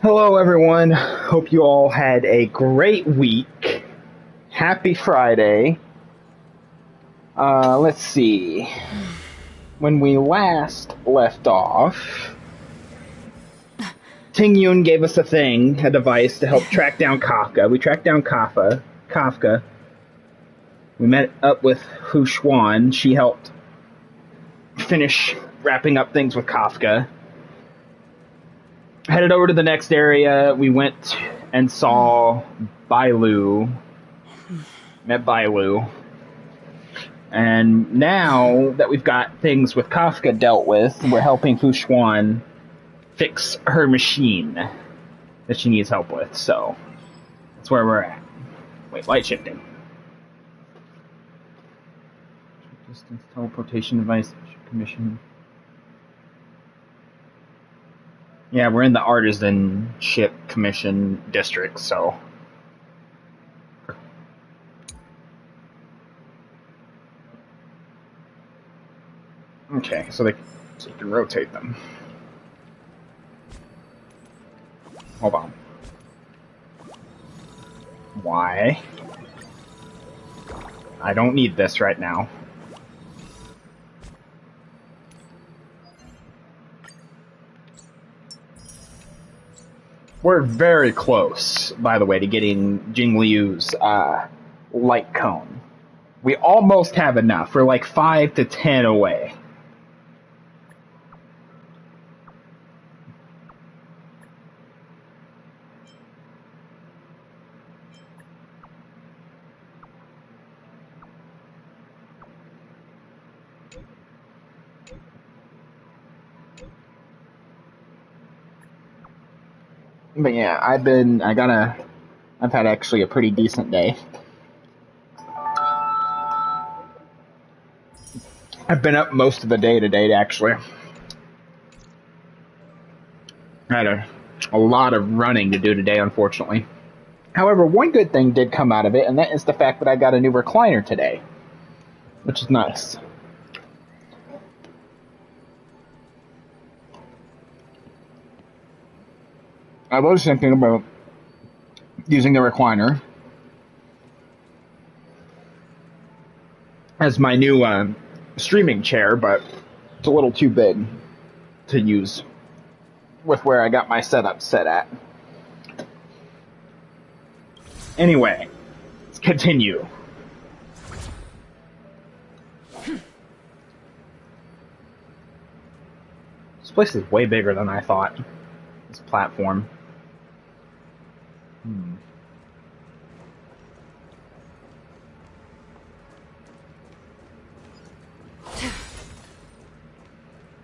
Hello everyone, hope you all had a great week. Happy Friday. Let's see. When we last left off, Ting Yun gave us a device to help track down Kafka. We tracked down Kafka. We met up with Hu Xuan. She helped finish wrapping up things with Kafka. Headed over to the next area. We went and saw Bailu. Met Bailu. And now that we've got things with Kafka dealt with, we're helping Hu Xuan fix her machine that she needs help with. So that's where we're at. Wait, light shifting. Distance teleportation device commission. Yeah, we're in the Artisanship Commission district, so. Okay, so you can rotate them. Hold on. Why? I don't need this right now. We're very close, by the way, to getting Jingliu's light cone. We almost have enough. We're like 5 to 10 away. But yeah, I've had actually a pretty decent day. I've been up most of the day today, actually. I had a lot of running to do today, unfortunately. However, one good thing did come out of it, and that is the fact that I got a new recliner today, which is nice. I was thinking about using the recliner as my new streaming chair, but it's a little too big to use with where I got my setup set at. Anyway, let's continue. This place is way bigger than I thought. This platform.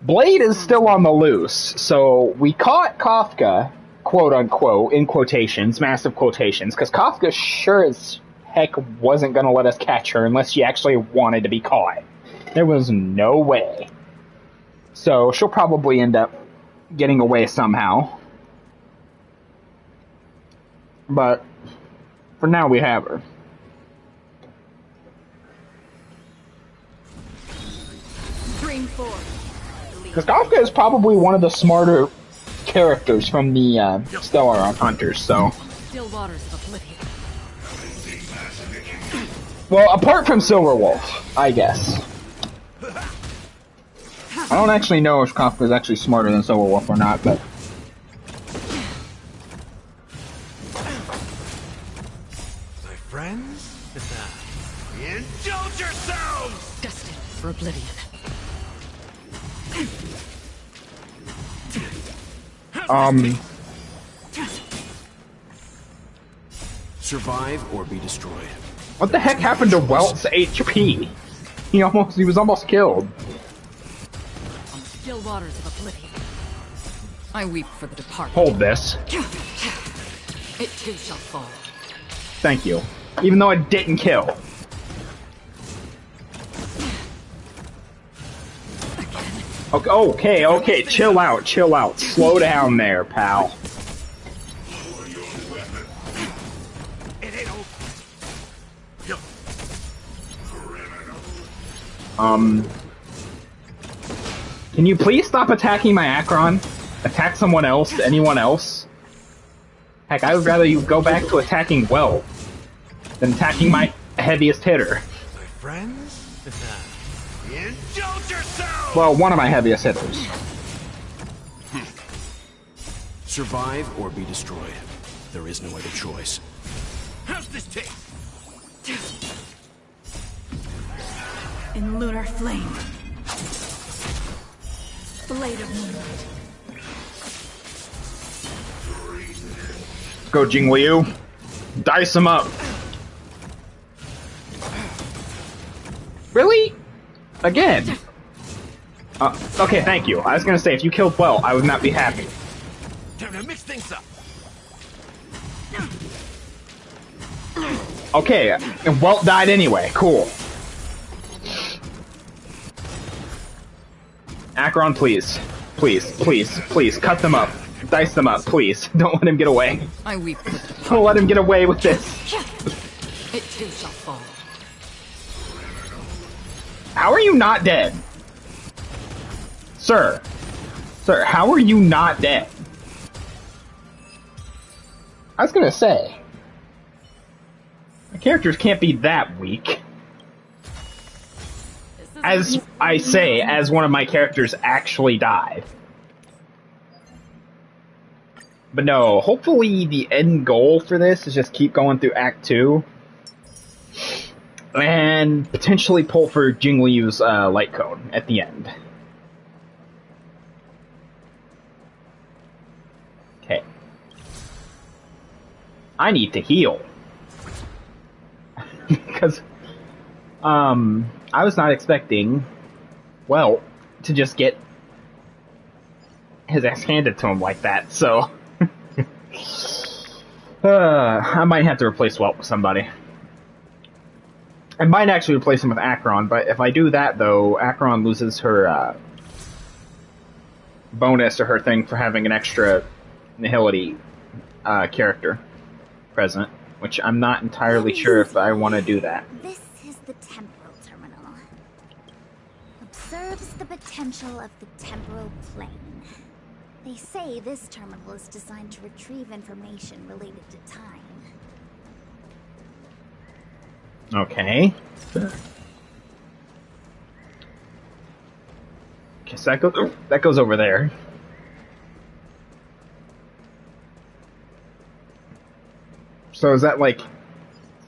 Blade is still on the loose, so we caught Kafka, quote unquote, in quotations, massive quotations, because Kafka sure as heck wasn't going to let us catch her unless she actually wanted to be caught. There was no way. So she'll probably end up getting away somehow. But for now, we have her. Because Kafka is probably one of the smarter characters from the Stellar Hunters, so. Still waters of oblivion. Well, apart from Silverwolf, I guess. I don't actually know if Kafka is actually smarter than Silverwolf or not, but. Indulge yourselves! Destined for oblivion. Survive or be destroyed. What the heck happened to Welt's HP? He was almost killed. On still waters of oblivion. I weep for the departed. Hold this. It too shall fall. Thank you. Even though it didn't kill. Okay, chill out. Slow down there, pal. It ain't Can you please stop attacking my Akron? Attack someone else, anyone else? Heck, I would rather you go back to attacking well than attacking my heaviest hitter. My friends? Indulge yourself! Well, one of my heaviest hitters. Survive or be destroyed. There is no other choice. How's this taste? In lunar flame. Blade of moonlight. Go, Jingliu. Dice him up. Really? Again? Okay, thank you. I was gonna say, if you killed well, I would not be happy. Time to mix things up. Okay, and Welt died anyway. Cool. Akron, please. Please, please, please, cut them up. Dice them up, please. Don't let him get away. I weep for the Don't let him get away with this. It too shall fall. How are you not dead? Sir. Sir, how are you not dead? I was gonna say. My characters can't be that weak. As I say, as one of my characters actually died. But no, hopefully the end goal for this is just keep going through Act 2. And potentially pull for Jingliu's light code at the end. Okay. I need to heal. Because, I was not expecting, well, to just get his ass handed to him like that, so... I might have to replace Welt with somebody. I might actually replace him with Akron, but if I do that, though, Akron loses her, bonus or her thing for having an extra nihility, character present, which I'm not entirely sure if I want to do that. This is the temporal terminal. Observes the potential of the temporal plane. They say this terminal is designed to retrieve information related to time. Okay. Okay, so that goes over there. So is that like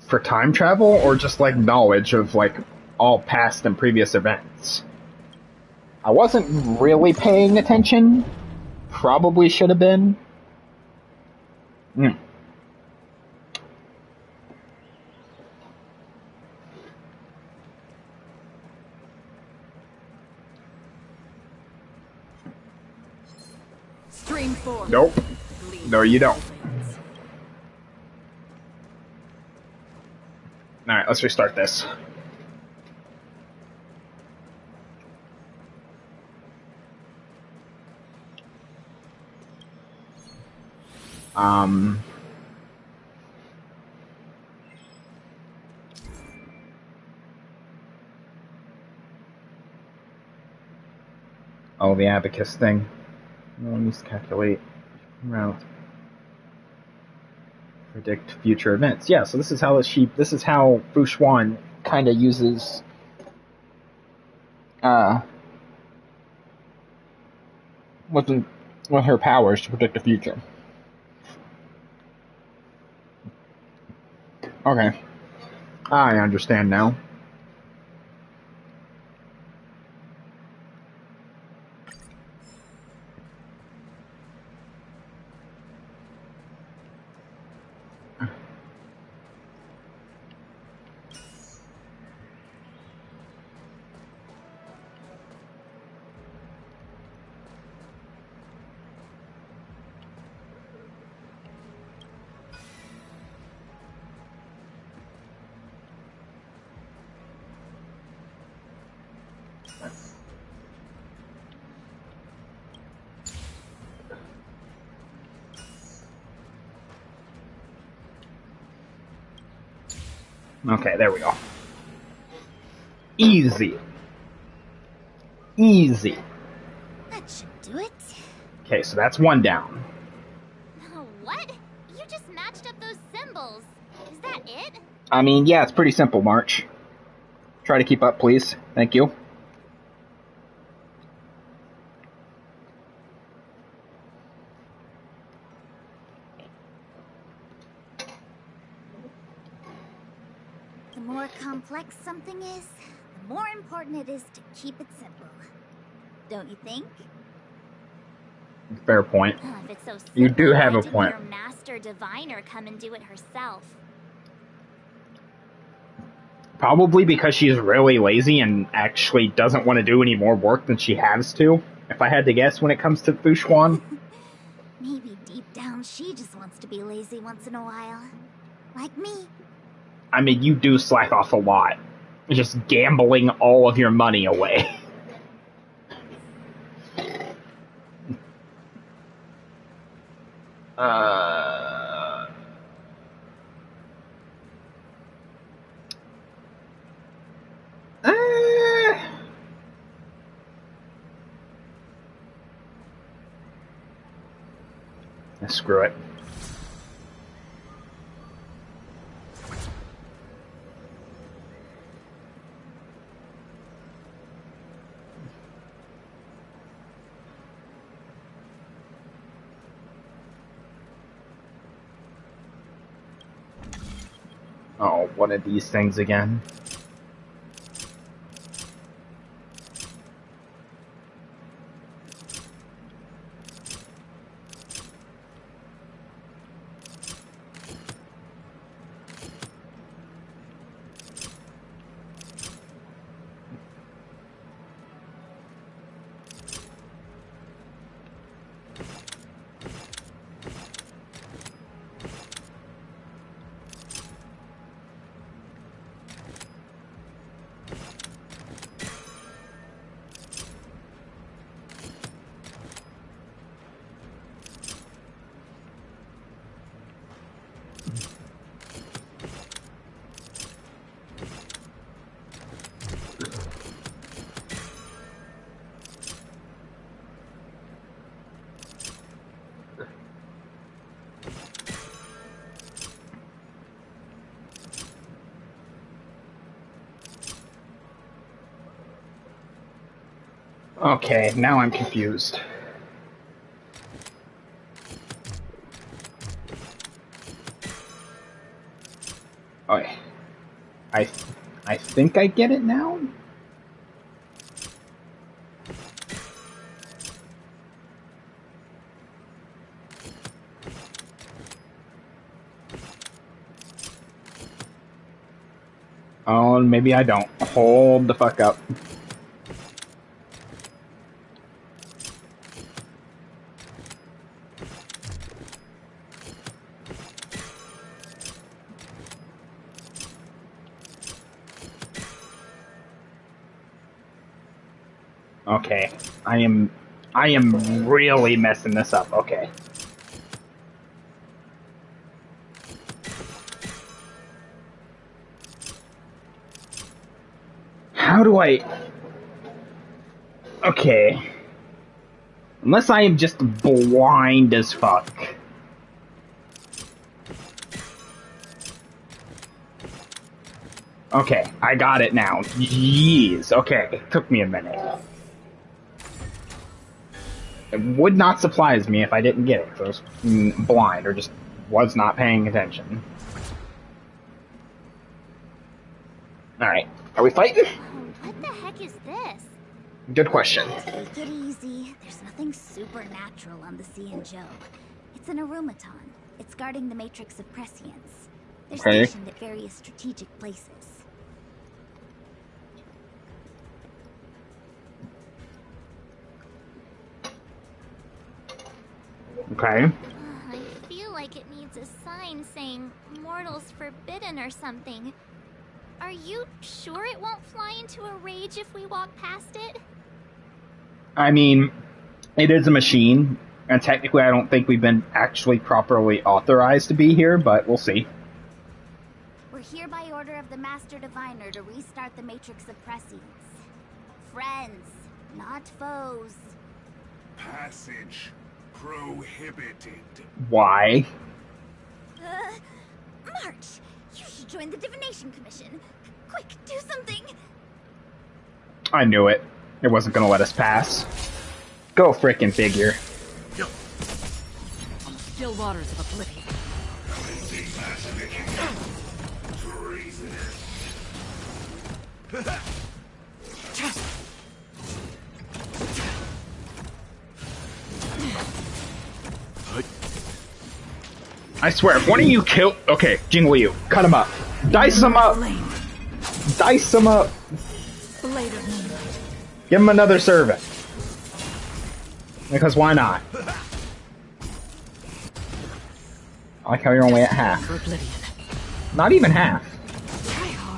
for time travel or just like knowledge of like all past and previous events? I wasn't really paying attention. Probably should have been. Stream 4. Nope. No, you don't. Alright, let's restart this. Oh, the abacus thing. No one needs to calculate route. Predict future events. Yeah, so this is how this is how Fushuan kind of uses with her powers to predict the future. Okay. I understand now. Okay, there we go. Easy. Easy. That should do it. Okay, so that's one down. Oh, what? You just matched up those symbols. Is that it? I mean, yeah, it's pretty simple, March. Try to keep up, please. Thank you. The more complex something is, the more important it is to keep it simple. Don't you think? Fair point. If it's so simple, You do have why a didn't point. your master diviner come and do it herself? Probably because she's really lazy and actually doesn't want to do any more work than she has to, if I had to guess when it comes to Fuxuan. Maybe deep down she just wants to be lazy once in a while. Like me. I mean, you do slack off a lot. Just gambling all of your money away. Screw it. Oh, one of these things again. Okay, now I'm confused. Okay. I think I get it now? Oh, maybe I don't. Hold the fuck up. Okay. I am really messing this up. Okay. How do I... Okay. Unless I am just blind as fuck. Okay, I got it now. Jeez. Okay, it took me a minute. It would not surprise me if I didn't get it, because I was blind or just was not paying attention. Alright, are we fighting? What the heck is this? Good question. Take it easy. There's nothing supernatural on the C&Joe. It's an aromaton. It's guarding the matrix of prescience. They're stationed at various strategic places. Okay. I feel like it needs a sign saying "Mortals Forbidden" or something. Are you sure it won't fly into a rage if we walk past it? I mean, it is a machine, and technically I don't think we've been actually properly authorized to be here, but we'll see. We're here by order of the Master Diviner to restart the Matrix of Prescience. Friends, not foes. Passage prohibited. Why? March, you should join the Divination Commission. Quick, do something. I knew it. It wasn't gonna let us pass. Go frickin' figure. On the still waters of oblivion. I swear, if one of you kill... Okay, Jingle you. Cut him up. Dice him up. Dice him up. Blade of moonlight. Give him another servant. Because why not? I like how you're only at half. For oblivion. Not even half.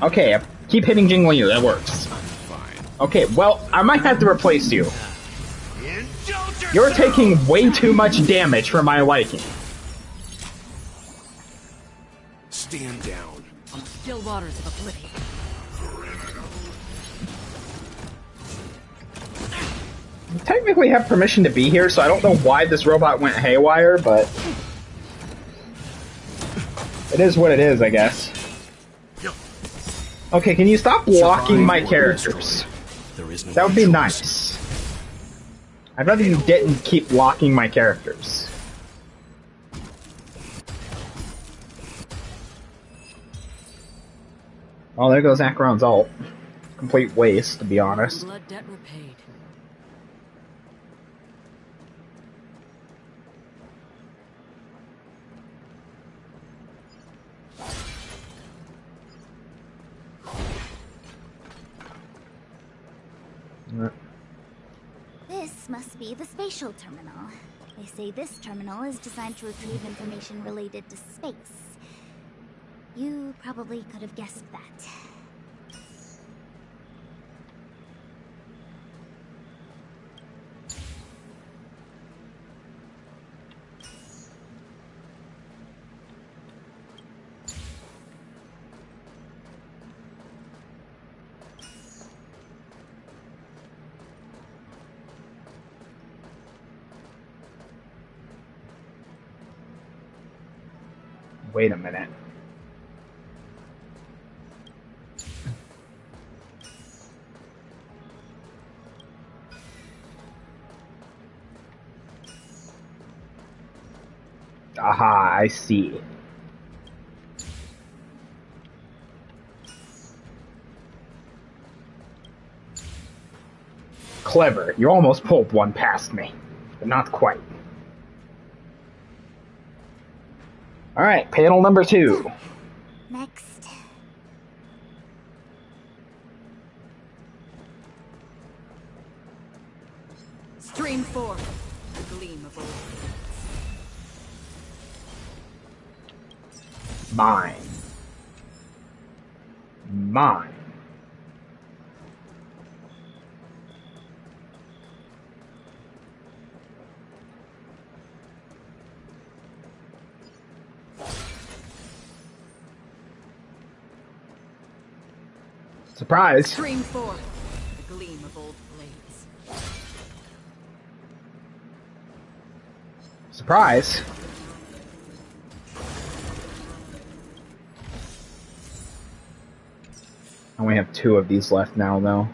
Okay, keep hitting Jingle you. That works. Okay, well, I might have to replace you. You're taking way too much damage for my liking. Stand down. On the still waters of oblivion. I technically have permission to be here, so I don't know why this robot went haywire, but... it is what it is, I guess. Okay, can you stop blocking my characters? That would be nice. I'd rather you didn't keep blocking my characters. Oh, there goes Acheron's ult. Complete waste, to be honest. Blood debt repaid. This must be the spatial terminal. They say this terminal is designed to retrieve information related to space. You probably could have guessed that. Wait a minute. Aha, I see. Clever. You almost pulled one past me, but not quite. Alright, panel number 2. Next. Stream 4. The gleam of old. Mine. Mine. Surprise! Stream 4. The gleam of old blades. Surprise! I only have 2 of these left now, though.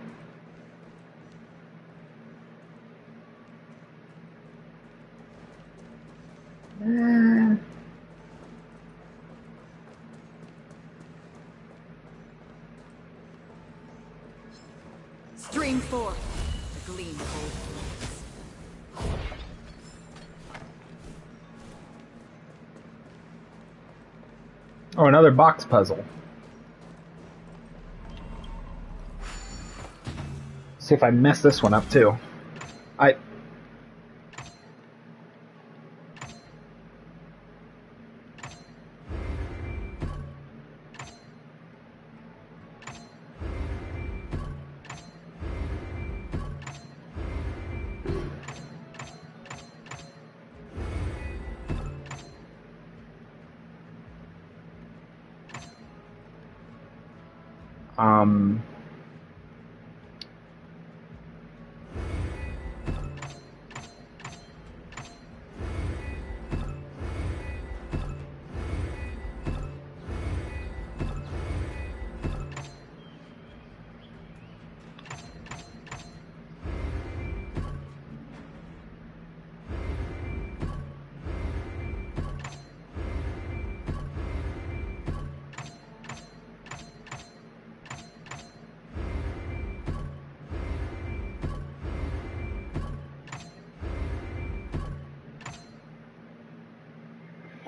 Stream 4. The gleam of old blades. Oh, another box puzzle. See if I mess this one up too.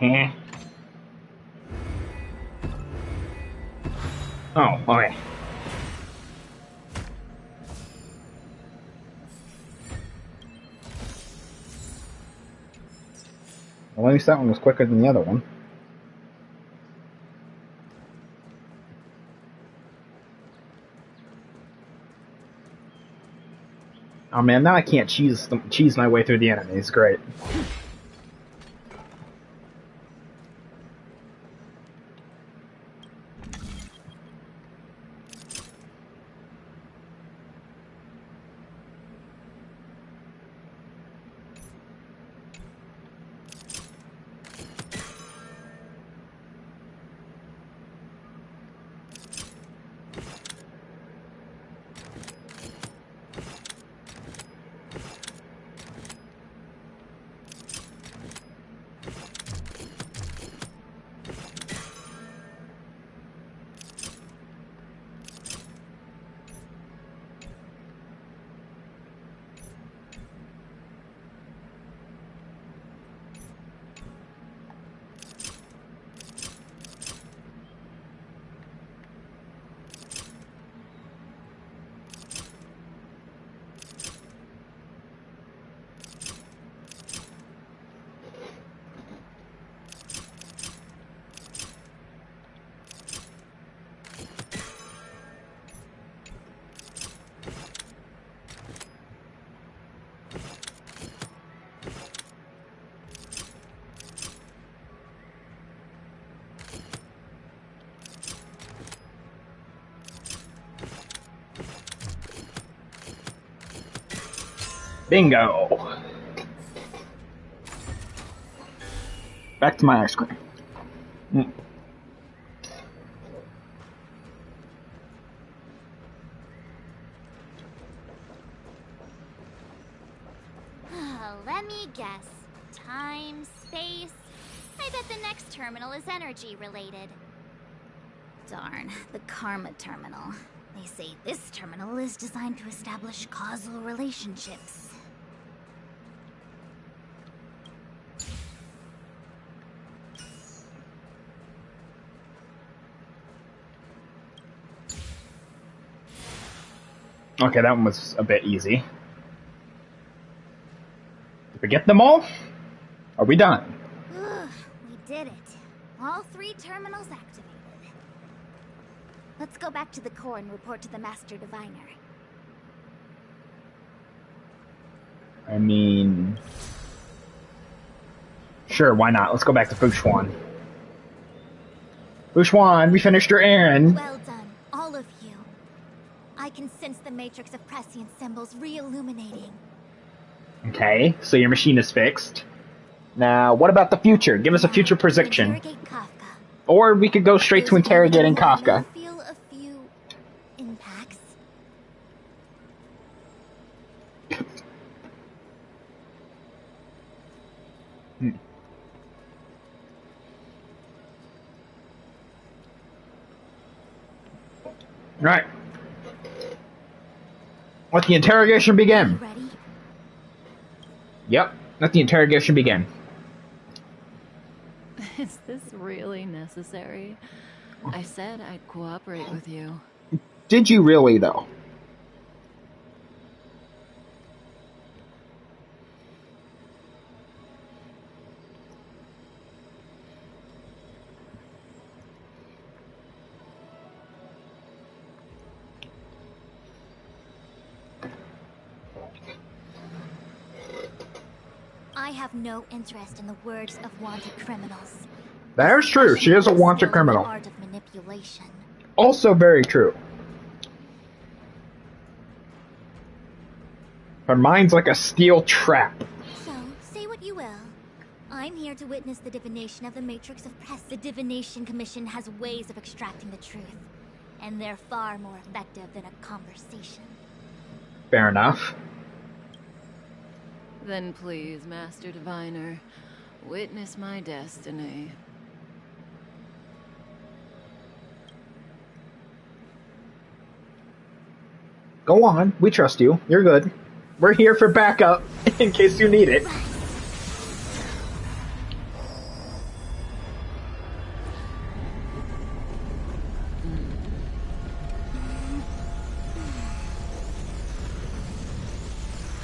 Heh. Oh, okay. Well, at least that one was quicker than the other one. Oh man, now I can't cheese my way through the enemies. Great. Bingo! Back to my ice cream. Let me guess. Time, space. I bet the next terminal is energy related. Darn, the Karma terminal. They say this terminal is designed to establish causal relationships. Okay, that one was a bit easy. Did we get them all? Are we done? We did it. All 3 terminals activated. Let's go back to the core and report to the Master Diviner. I mean... Sure, why not? Let's go back to Fuxuan. Fuxuan, we finished your errand! Well done, all of you. I can sense the matrix of prescient symbols re-illuminating. Okay, so your machine is fixed. Now, what about the future? Give us a future prediction. Interrogate Kafka. Or we could go straight to interrogating Kafka. Feel a few impacts. Right. Let the interrogation begin. Ready? Yep, let the interrogation begin. Is this really necessary? I said I'd cooperate with you. Did you really, though? I have no interest in the words of wanted criminals. That is true. She is a wanted criminal. Art of manipulation. Also very true. Her mind's like a steel trap. So, say what you will. I'm here to witness the divination of the Matrix of Press. The Divination Commission has ways of extracting the truth, and they're far more effective than a conversation. Fair enough. Then please, Master Diviner, witness my destiny. Go on. We trust you. You're good. We're here for backup in case you need it.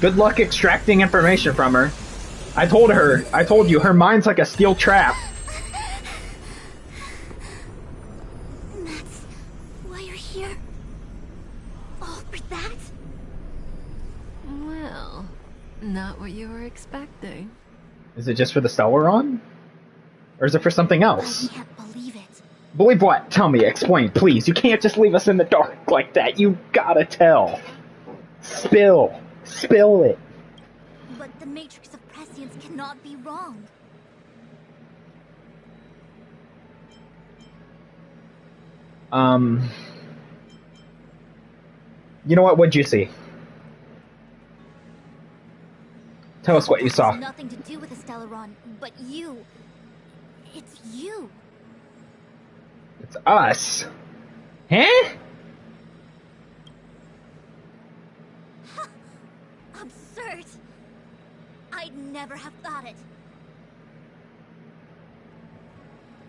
Good luck extracting information from her. I told you, her mind's like a steel trap. That's why you're here? All for that? Well, not what you were expecting. Is it just for the Stellaron? Or is it for something else? I can't believe it. Believe what? Tell me, explain, please. You can't just leave us in the dark like that. You gotta tell. Spill it. But the Matrix of Prescience cannot be wrong. You know what? What'd you see? Tell us what you saw. It has nothing to do with the Stellaron, but you. It's you. It's us. Huh? Absurd. I'd never have thought it.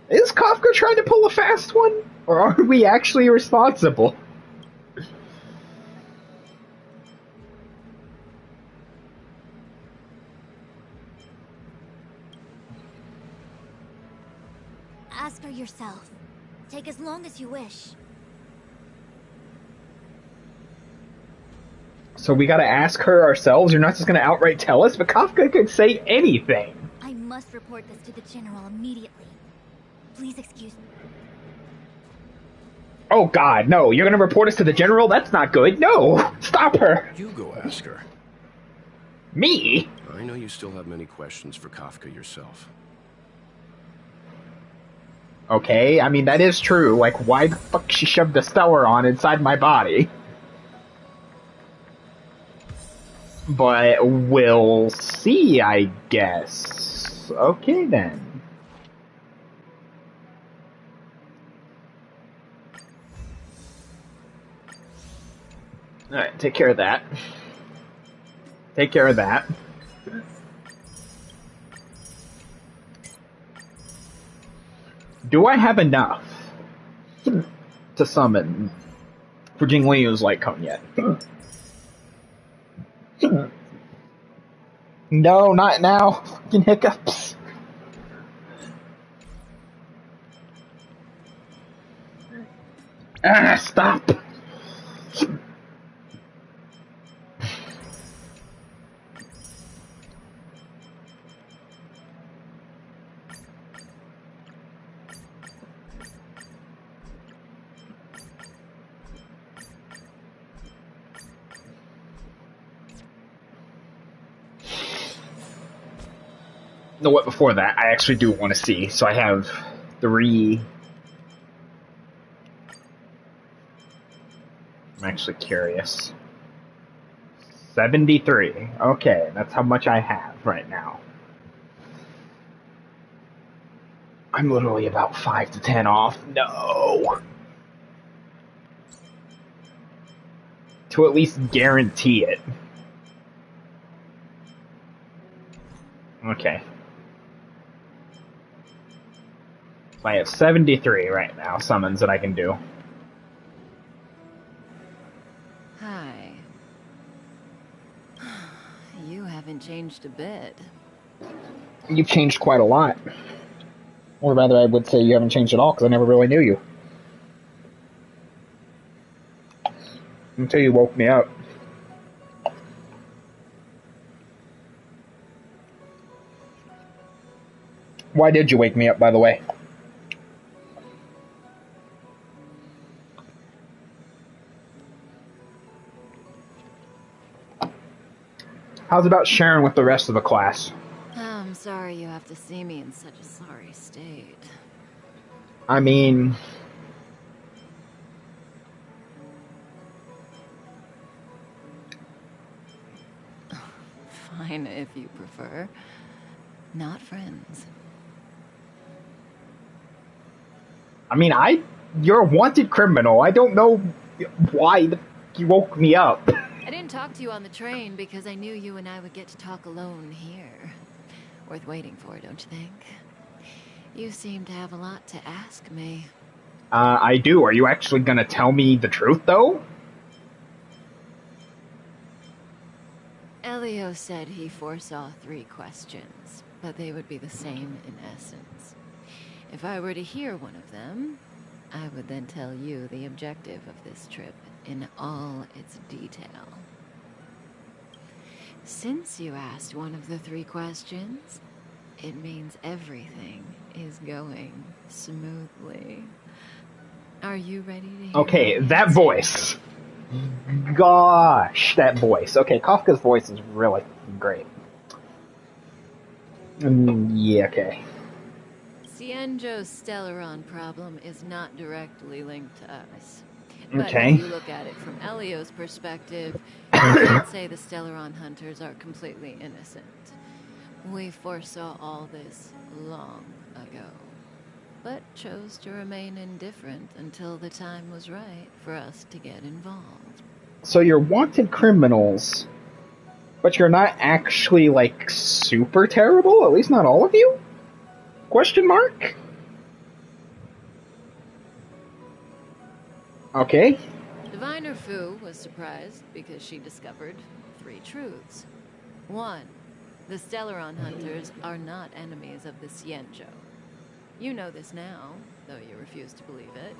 Is Kafka trying to pull a fast one? Or are we actually responsible? Ask her yourself. Take as long as you wish. So we gotta ask her ourselves? You're not just gonna outright tell us? But Kafka could say anything. I must report this to the General immediately. Please excuse me. Oh god, no. You're gonna report us to the General? That's not good. No! Stop her! You go ask her. Me? I know you still have many questions for Kafka yourself. Okay, I mean, that is true. Like, why the fuck she shoved the Stellaron inside my body? But we'll see, I guess. Okay, then. Alright, take care of that. Take care of that. Do I have enough to summon for Jingliu's light cone yet? No, not now. Fucking hiccups. Ah, stop. No, what before that? I actually do want to see. So I have 3. I'm actually curious. 73. Okay, that's how much I have right now. I'm literally about 5 to 10 off. No! To at least guarantee it. Okay. So I have 73 right now summons that I can do. Hi. You haven't changed a bit. You've changed quite a lot. Or rather, I would say you haven't changed at all, because I never really knew you. Until you woke me up. Why did you wake me up, by the way? How's about sharing with the rest of the class? I'm sorry you have to see me in such a sorry state. I mean... Fine if you prefer. Not friends. I mean, you're a wanted criminal. I don't know why you woke me up. I didn't talk to you on the train because I knew you and I would get to talk alone here. Worth waiting for, don't you think? You seem to have a lot to ask me. I do. Are you actually gonna tell me the truth, though? Elio said he foresaw 3 questions, but they would be the same in essence. If I were to hear one of them, I would then tell you the objective of this trip in all its detail. Since you asked one of the 3 questions, it means everything is going smoothly. Are you ready to hear? Okay, that voice. Gosh, that voice. Okay, Kafka's voice is really great. Yeah, okay. Cienjo's Stellaron problem is not directly linked to us. But Okay. if you look at it from Elio's perspective, you can't say the Stellaron hunters are completely innocent. We foresaw all this long ago, but chose to remain indifferent until the time was right for us to get involved. So you're wanted criminals, but you're not actually, like, super terrible? At least not all of you? Question mark? Okay. Diviner Fu was surprised because she discovered 3 truths. 1. The Stellaron hunters are not enemies of the Cienjo. You know this now, though you refuse to believe it.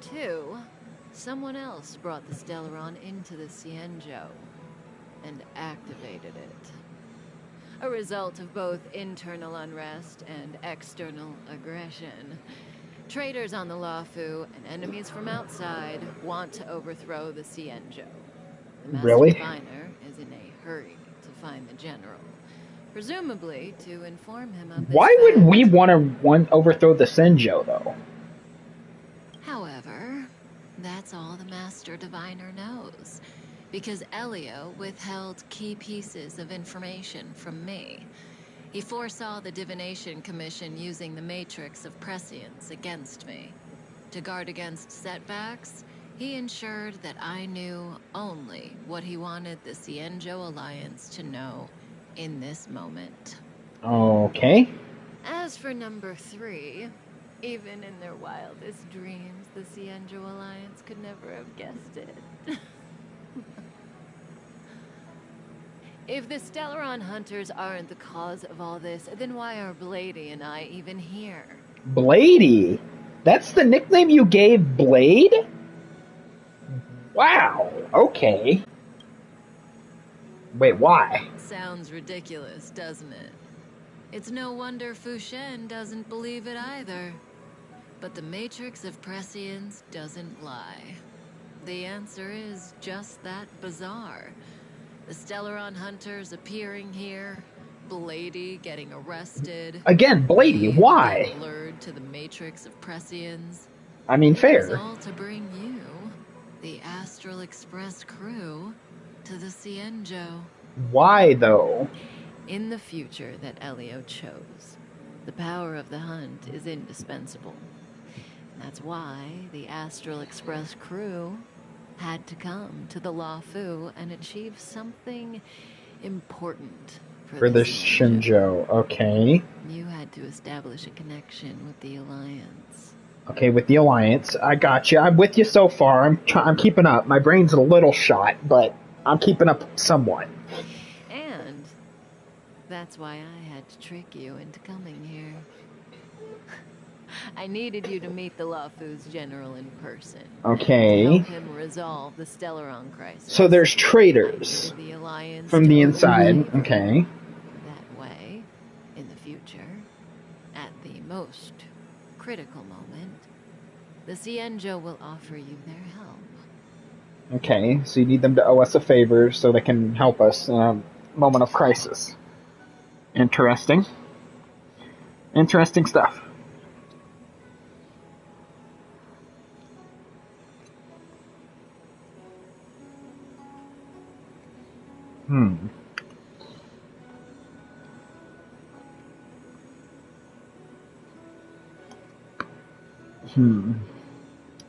2. Someone else brought the Stellaron into the Cienjo and activated it. A result of both internal unrest and external aggression. Traitors on the Luofu and enemies from outside want to overthrow the Cienjo. The Master Really? Diviner is in a hurry to find the General, presumably to inform him of this Why would fact. we want to overthrow the Senjo, though? However, that's all the Master Diviner knows, because Elio withheld key pieces of information from me. He foresaw the Divination Commission using the Matrix of Prescience against me. To guard against setbacks, he ensured that I knew only what he wanted the Cienjo Alliance to know in this moment. Okay. As for number 3, even in their wildest dreams, the Cienjo Alliance could never have guessed it. If the Stellaron hunters aren't the cause of all this, then why are Blady and I even here? Blady? That's the nickname you gave Blade? Wow, okay. Wait, why? Sounds ridiculous, doesn't it? It's no wonder Fu Shen doesn't believe it either. But the Matrix of Prescience doesn't lie. The answer is just that bizarre. The Stellaron hunters appearing here, Blady getting arrested. Again, Blady, why? Getting lured to the Matrix of Prescience. I mean, It was fair. all to bring you, the Astral Express crew, to the Cienjo. Why, though? In the future that Elio chose, the power of the hunt is indispensable. That's why the Astral Express crew had to come to the Luofu and achieve something important For the Shinjo, okay. You had to establish a connection with the Alliance. Okay, with the Alliance, I got you. I'm with you so far. I'm keeping up. My brain's a little shot, but I'm keeping up somewhat. And that's why I had to trick you into coming here. I needed you to meet the Luofu's general in person. Okay. To help him resolve the Stellaron crisis. So there's traitors The Alliance from the to inside. arrive. Okay. That way, in the future, at the most critical moment, the Cienjo will offer you their help. Okay, so you need them to owe us a favor so they can help us in a moment of crisis. Interesting. Interesting stuff.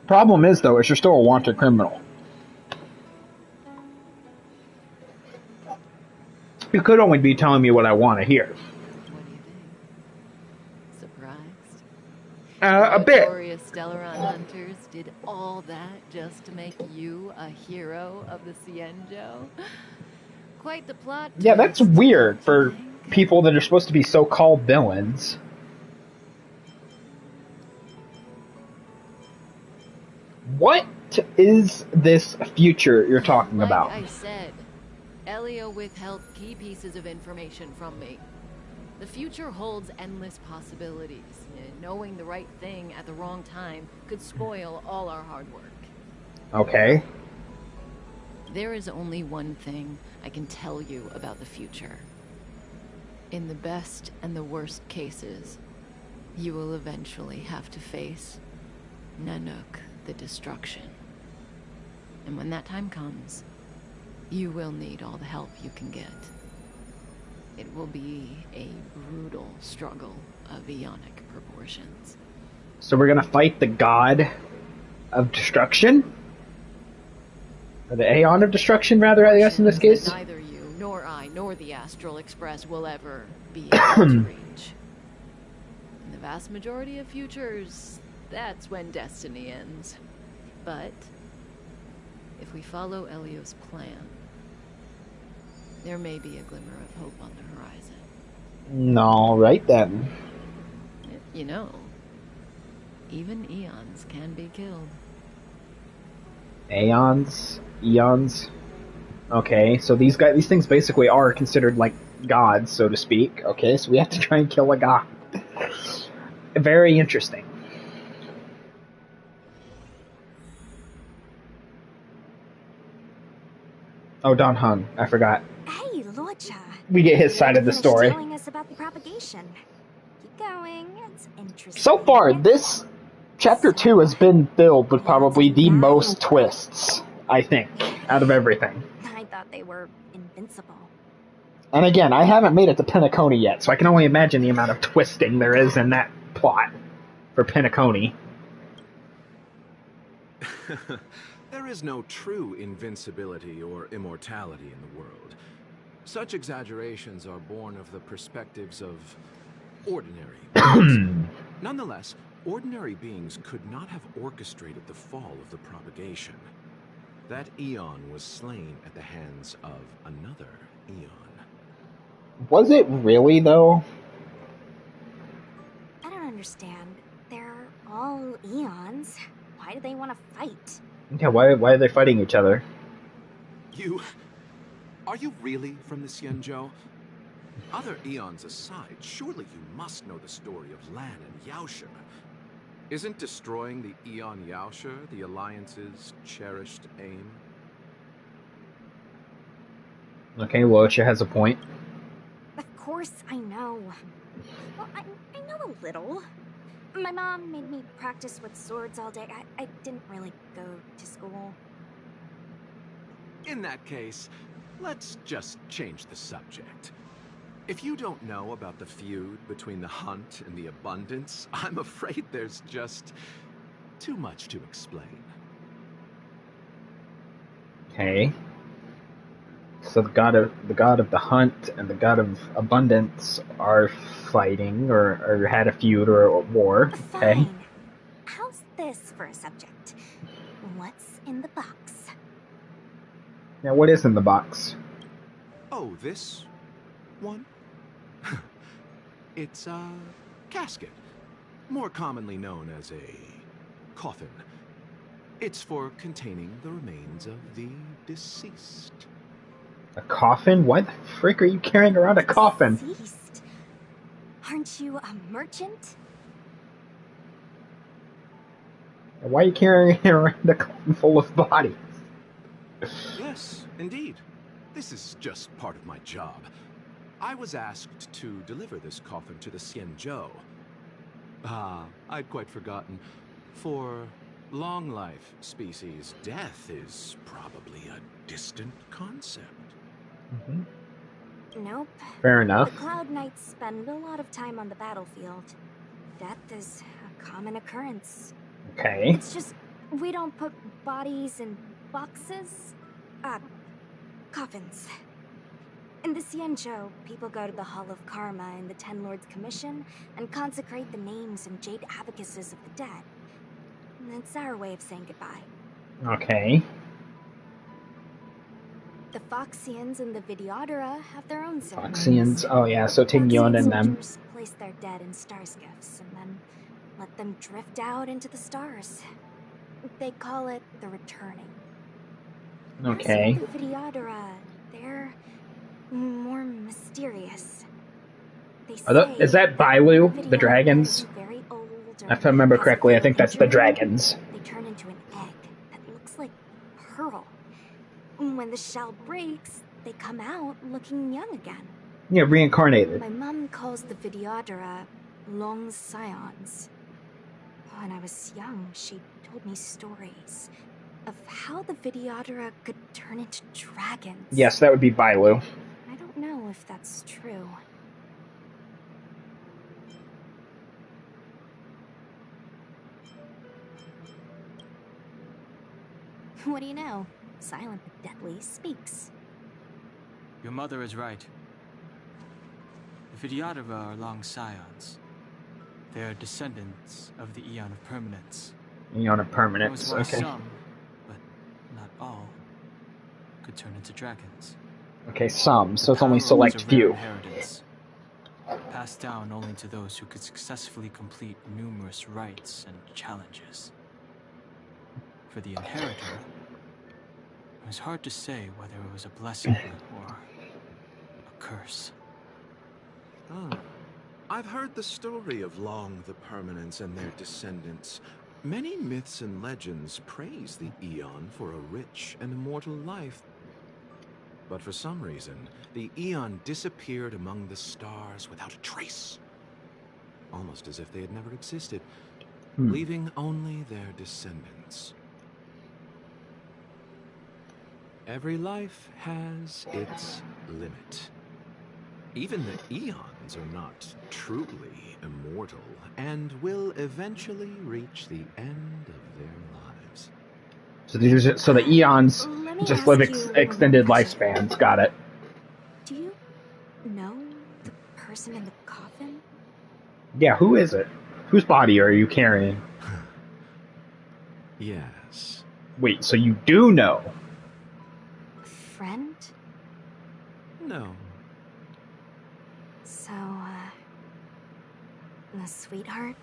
Problem is, though, is you're still a wanted criminal. You could only be telling me what I want to hear. What do you think? Surprised? A bit. Notorious Stellaron hunters did all that just to make you a hero of the Cienjo? Quite the plot Yeah, that's twist, weird don't you for think? people that are supposed to be so-called villains. What is this future you're talking Like about? I said, Elio withheld key pieces of information from me. The future holds endless possibilities, and knowing the right thing at the wrong time could spoil all our hard work. Okay. There is only one thing I can tell you about the future. In the best and the worst cases, you will eventually have to face Nanook the Destruction. And when that time comes, you will need all the help you can get. It will be a brutal struggle of eonic proportions. So we're gonna fight the god of destruction? Or the Aeon of Destruction, rather, I guess, in this case? That neither you, nor I, nor the Astral Express will ever be able to reach. In the vast majority of futures, that's when destiny ends. But if we follow Elio's plan, there may be a glimmer of hope on the horizon. All right, then. You know, even eons can be killed. Aeons? Eons? Okay, so these things basically are considered like gods, so to speak. Okay, so we have to try and kill a god. Very interesting. Oh, Don Hung. I forgot. Hey, Luocha. We get his side of the story. Telling us about the propagation. Keep going. It's interesting. So far, this chapter 2 has been filled with probably the most twists, I think, out of everything. I thought they were invincible. And again, I haven't made it to Penacony yet, so I can only imagine the amount of twisting there is in that plot for Penacony. There is no true invincibility or immortality in the world. Such exaggerations are born of the perspectives of ordinary beings. Nonetheless, ordinary beings could not have orchestrated the fall of the propagation. That Eon was slain at the hands of another Eon. Was it really, though? I don't understand. They're all eons. Why do they want to fight? Yeah, why are they fighting each other? Are you really from the Cienjo? Other eons aside, surely you must know the story of Lan and Yaosha. Isn't destroying the Eon Yaosha the Alliance's cherished aim? Okay, Luocha has a point. Of course I know. Well, I know a little. My mom made me practice with swords all day. I didn't really go to school. In that case, let's just change the subject. If you don't know about the feud between the Hunt and the Abundance, I'm afraid there's just too much to explain. Okay. So the god of the Hunt and the god of Abundance are fighting, or had a feud or a war. Okay. Fine. How's this for a subject? What's in the box? Now, what is in the box? Oh, this one? It's a casket, more commonly known as a coffin. It's for containing the remains of the deceased. A coffin? Why the frick are you carrying around a coffin? Deceased. Aren't you a merchant? Why are you carrying around a coffin full of bodies? Yes, indeed. This is just part of my job. I was asked to deliver this coffin to the Cienjo. Ah, I'd quite forgotten. For long life species, death is probably a distant concept. Nope. Fair enough. The Cloud Knights spend a lot of time on the battlefield. Death is a common occurrence. Okay. It's just, we don't put bodies in boxes. Coffins. In the Xianzhou, people go to the Hall of Karma in the Ten Lords Commission and consecrate the names and jade abacuses of the dead. It's our way of saying goodbye. Okay. The Foxians and the Videodora have their own ceremonies. Foxians. Oh yeah, so Tingyon and them. Soldiers place their dead in star skiffs and then let them drift out into the stars. They call it the returning. Okay. The Videodora, they're more mysterious. They say Is that Bailu, the dragons? very old, If I remember correctly, I think that's the dragons. They turn into an egg that looks like pearl. When the shell breaks, they come out looking young again. Yeah, reincarnated. My mom calls the Videodora long scions. When I was young, she told me stories of how the Videodora could turn into dragons. Yes, that would be Bailu. I don't know if that's true. What do you know? Silent but deadly speaks. Your mother is right. The Videodora are long scions. They are descendants of the Eon of Permanence. Eon of That Permanence, was why okay. some, but not all, could turn into dragons. Okay, some, so it's only Power select was a rare few. inheritance, passed down only to those who could successfully complete numerous rites and challenges. For the inheritor, it was hard to say whether it was a blessing or a curse. Oh, I've heard the story of Long the Permanence and their descendants. Many myths and legends praise the Eon for a rich and immortal life. But for some reason, the Eon disappeared among the stars without a trace. Almost as if they had never existed, leaving only their descendants. Every life has its limit. Even the Eons are not truly immortal and will eventually reach the end of their lives. So the Eons Let me just ask live you one extended question. lifespans. Got it. Do you know the person in the coffin? Yeah, who is it? Whose body are you carrying? Yes. Wait, so you do know? Friend? No. So, a sweetheart?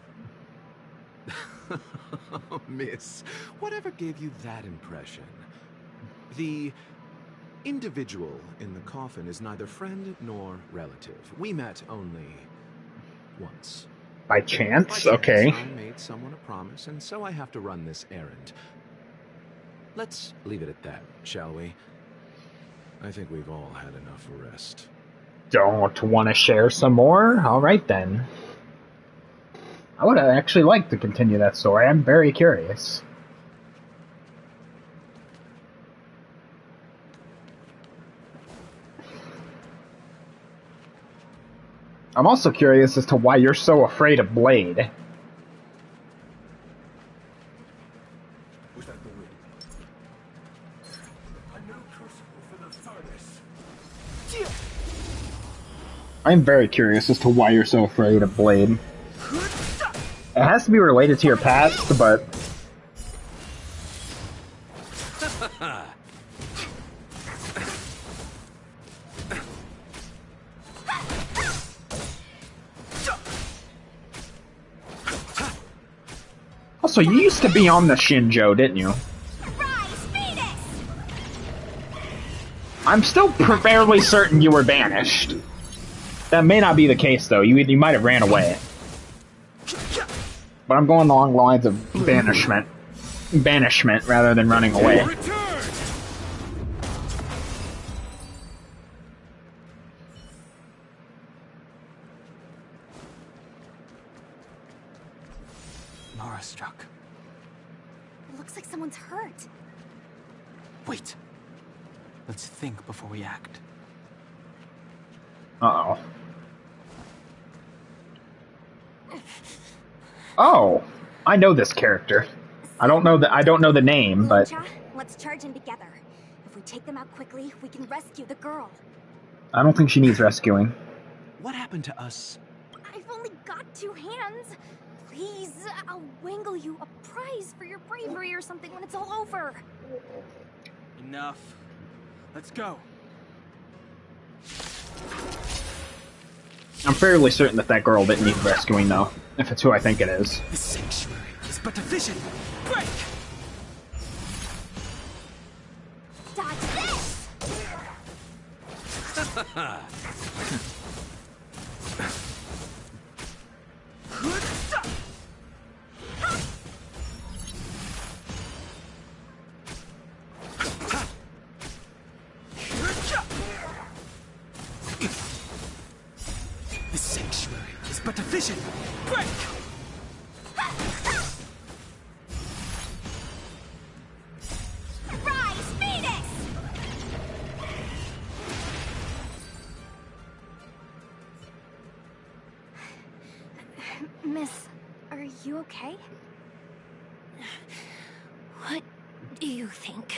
Miss, whatever gave you that impression? The individual in the coffin is neither friend nor relative. We met only once. By By chance? chance, Okay. I made someone a promise, and so I have to run this errand. Let's leave it at that, shall we? I think we've all had enough rest. Don't want to share some more? Alright then. I would actually like to continue that story. I'm very curious. I'm also curious as to why you're so afraid of Blade. Was that the wind? A new crucible for the furnace. I'm very curious as to why you're so afraid of Blade. It has to be related to your past, but... Also, you used to be on the Shinjo, didn't you? I'm still fairly certain you were banished. That may not be the case, though. You might have ran away. But I'm going along the lines of banishment. Banishment rather than running away. Mara struck. It looks like someone's hurt. Wait. Let's think before we act. Uh-oh. Oh, I know this character. I don't know the name, but Lucha, let's charge in together. If we take them out quickly, we can rescue the girl. I don't think she needs rescuing. What happened to us? I've only got 2 hands. Please, I'll wangle you a prize for your bravery or something when it's all over. Enough. Let's go. I'm fairly certain that girl didn't need rescuing, though. If it's who I think it is. The sanctuary is but a vision. Break! Dodge this! The sanctuary is but a vision. Break! Rise, Venus! Miss, are you okay? What do you think?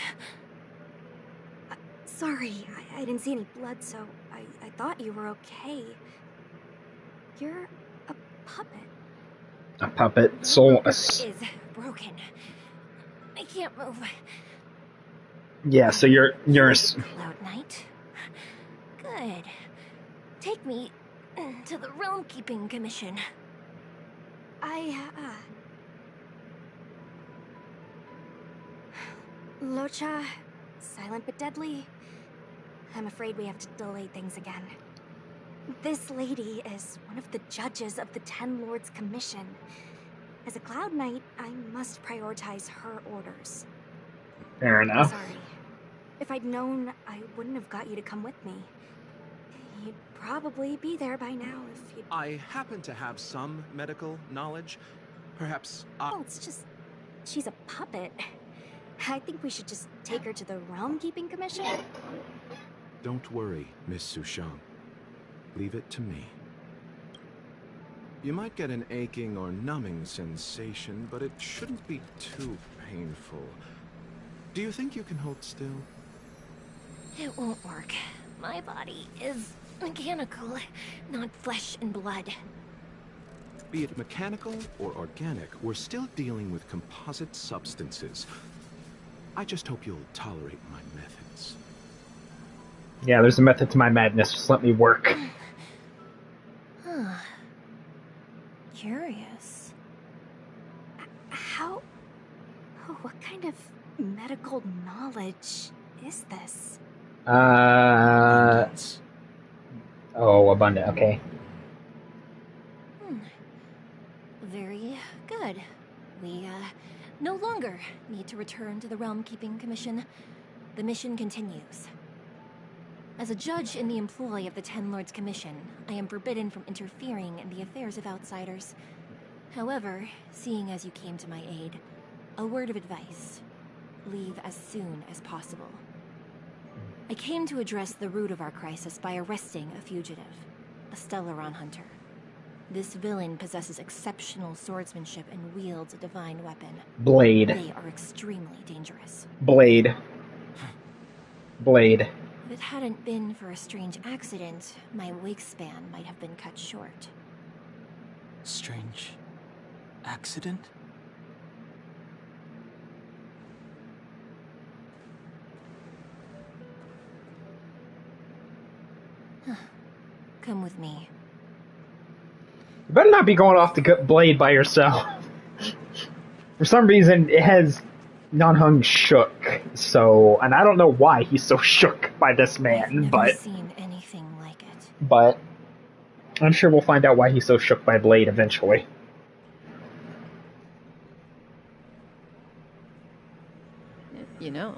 Sorry, I didn't see any blood, so I thought you were okay. You're a puppet. A puppet, soul. Is broken. I can't move. Yeah, so you're. Cloud Knight. Good. Take me to the Realm Keeping Commission. Locha, silent but deadly. I'm afraid we have to delay things again. This lady is one of the judges of the Ten Lords Commission. As a Cloud Knight, I must prioritize her orders. Fair enough. Sorry. If I'd known, I wouldn't have got you to come with me. You'd probably be there by now if you'd... I happen to have some medical knowledge. Perhaps Oh, it's just... she's a puppet. I think we should just take her to the Realm Keeping Commission. Don't worry, Miss Sushang. Leave it to me. You might get an aching or numbing sensation, but it shouldn't be too painful. Do you think you can hold still? It won't work. My body is mechanical, not flesh and blood. Be it mechanical or organic, we're still dealing with composite substances. I just hope you'll tolerate my methods. Yeah, there's a method to my madness. Just let me work. Huh. Curious. How... oh, what kind of medical knowledge is this? Oh, abundant, okay. Very good. We, no longer need to return to the Realm Keeping Commission. The mission continues. As a judge in the employ of the Ten Lords Commission, I am forbidden from interfering in the affairs of outsiders. However, seeing as you came to my aid, a word of advice. Leave as soon as possible. I came to address the root of our crisis by arresting a fugitive, a Stellaron hunter. This villain possesses exceptional swordsmanship and wields a divine weapon. Blade. They are extremely dangerous. Blade. Blade. If it hadn't been for a strange accident, my wakespan might have been cut short. Strange accident? Come with me. You better not be going off the Blade by yourself. For some reason, it has Nanhung shook, so... and I don't know why he's so shook by this man, I've never but... seen anything like it. But... I'm sure we'll find out why he's so shook by Blade eventually. You know,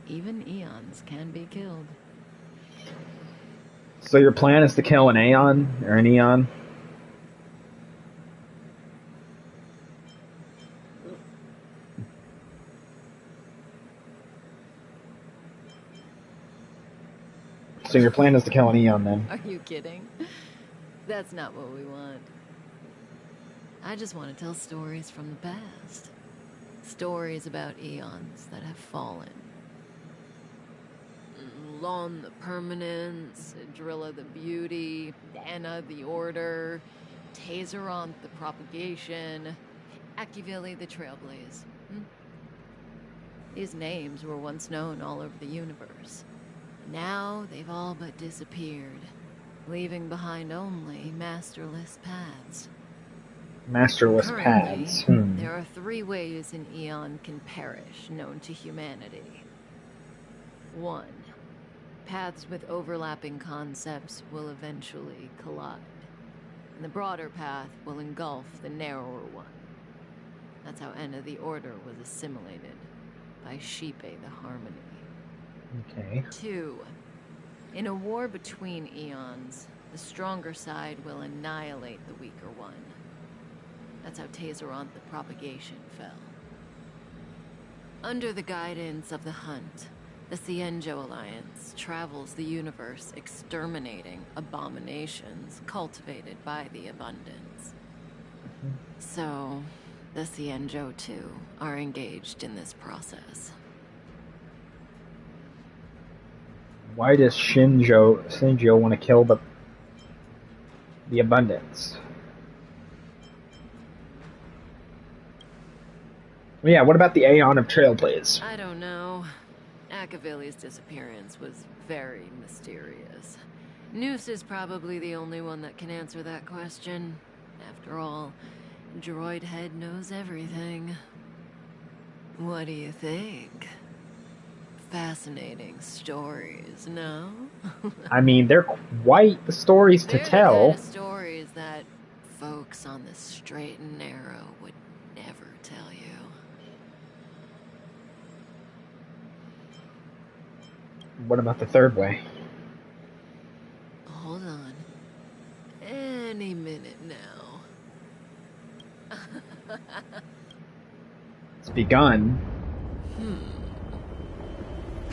even eons can be killed. So your plan is to kill an Aeon, or an Eon? So your plan is to kill an Eon, then? Are you kidding? That's not what we want. I just want to tell stories from the past. Stories about eons that have fallen. Lon the Permanence, Drilla the Beauty, Anna the Order, Taseront the Propagation, Akivili the Trailblaze. These names were once known all over the universe. Now they've all but disappeared, leaving behind only masterless paths. Masterless Currently, paths. there are 3 ways an Eon can perish known to humanity. 1. Paths with overlapping concepts will eventually collide, and the broader path will engulf the narrower one. That's how Enna the Order was assimilated by Shipe the Harmony. Okay. 2. In a war between eons, the stronger side will annihilate the weaker one. That's how Taseront the Propagation fell. Under the guidance of the Hunt, the Cienjo Alliance travels the universe exterminating abominations cultivated by the Abundance. So, the Cienjo, too, are engaged in this process. Why does Shinjo want to kill the Abundance? Well, yeah, what about the Aeon of Trailblaze? I don't know. Akavili's disappearance was very mysterious. Noose is probably the only one that can answer that question. After all, Droid Head knows everything. What do you think? Fascinating stories, no? I mean, they're quite the stories to They're tell. the kind of stories that folks on the straight and narrow would never tell you. What about the third way? Hold on. Any minute now. It's begun.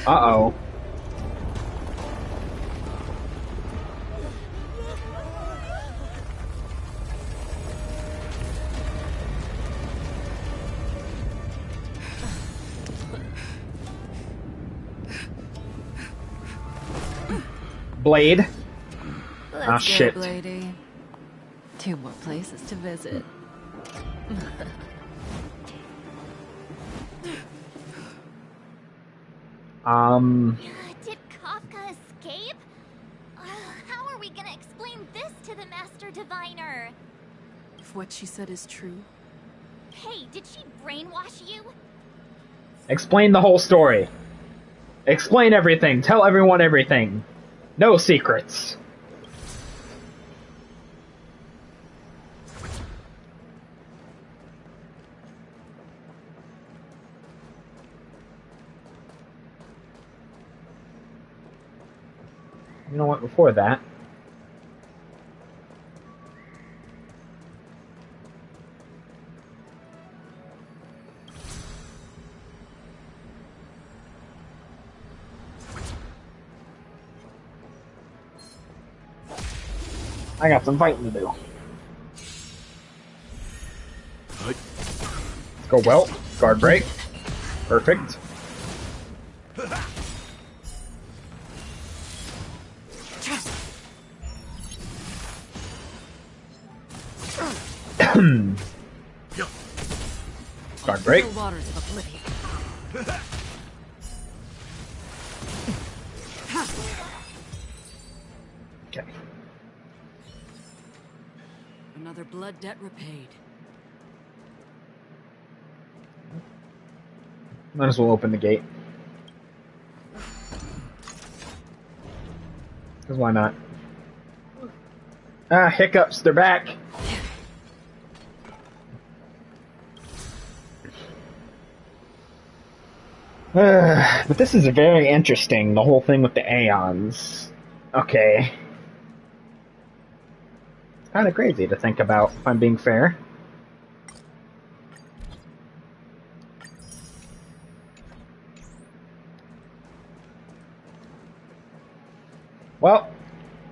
Uh-oh. Blade. Let's Ah, go, shit. Blady. 2 more places to visit. Did Kafka escape? How are we gonna explain this to the Master Diviner? If what she said is true, Hey, did she brainwash you? Explain the whole story. Explain everything. Tell everyone everything. No secrets. You know what, before that... I got some fighting to do. Let's go well. Guard break. Perfect. Guard break. The waters of oblivion. Okay. another blood debt repaid. Might as well open the gate. Because why not? Ah, hiccups, they're back. But this is very interesting, the whole thing with the Aeons. Okay. It's kind of crazy to think about, if I'm being fair. Well,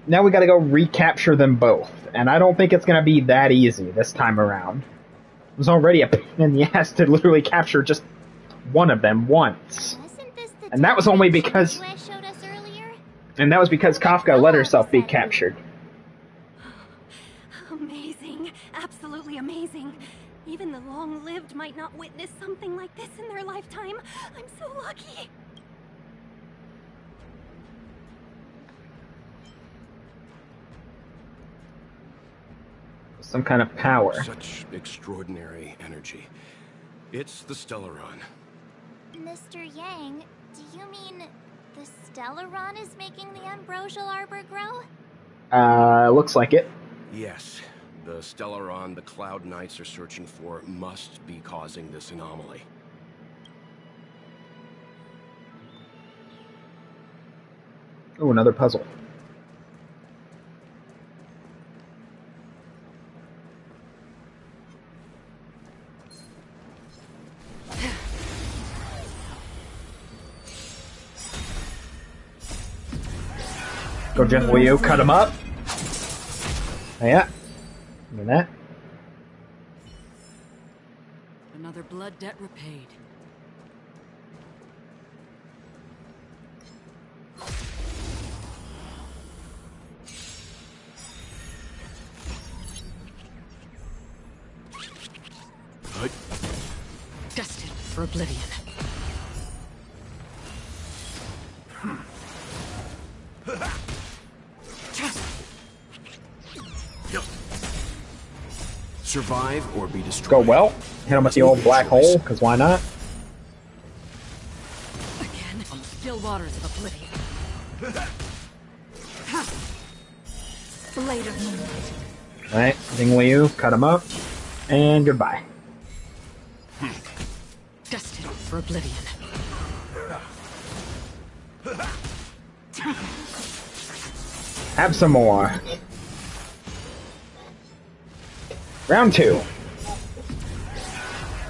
now we gotta go recapture them both, and I don't think it's gonna be that easy this time around. It was already a pain in the ass to literally capture just one of them once. Wasn't this the And that was only document because- Shinjue showed us earlier? And that was because Kafka let herself be captured. Amazing. Absolutely amazing. Even the long-lived might not witness something like this in their lifetime. I'm so lucky. Some kind of power. Such extraordinary energy. It's the Stellaron. Mr. Yang, do you mean the Stellaron is making the ambrosial arbor grow? Looks like it. Yes. The Stellaron the Cloud Knights are searching for must be causing this anomaly. Oh, another puzzle. Go gently, you cut him up. Yeah. Look at that. Another blood debt repaid. Destined for oblivion. Survive or be destroyed. Go well. Hit him with the old black hole, because why not? Again on the still waters of oblivion. Blade of moonlight. Alright, Ding Liu, cut him up, and goodbye. Destined for oblivion. Have some more. Round 2.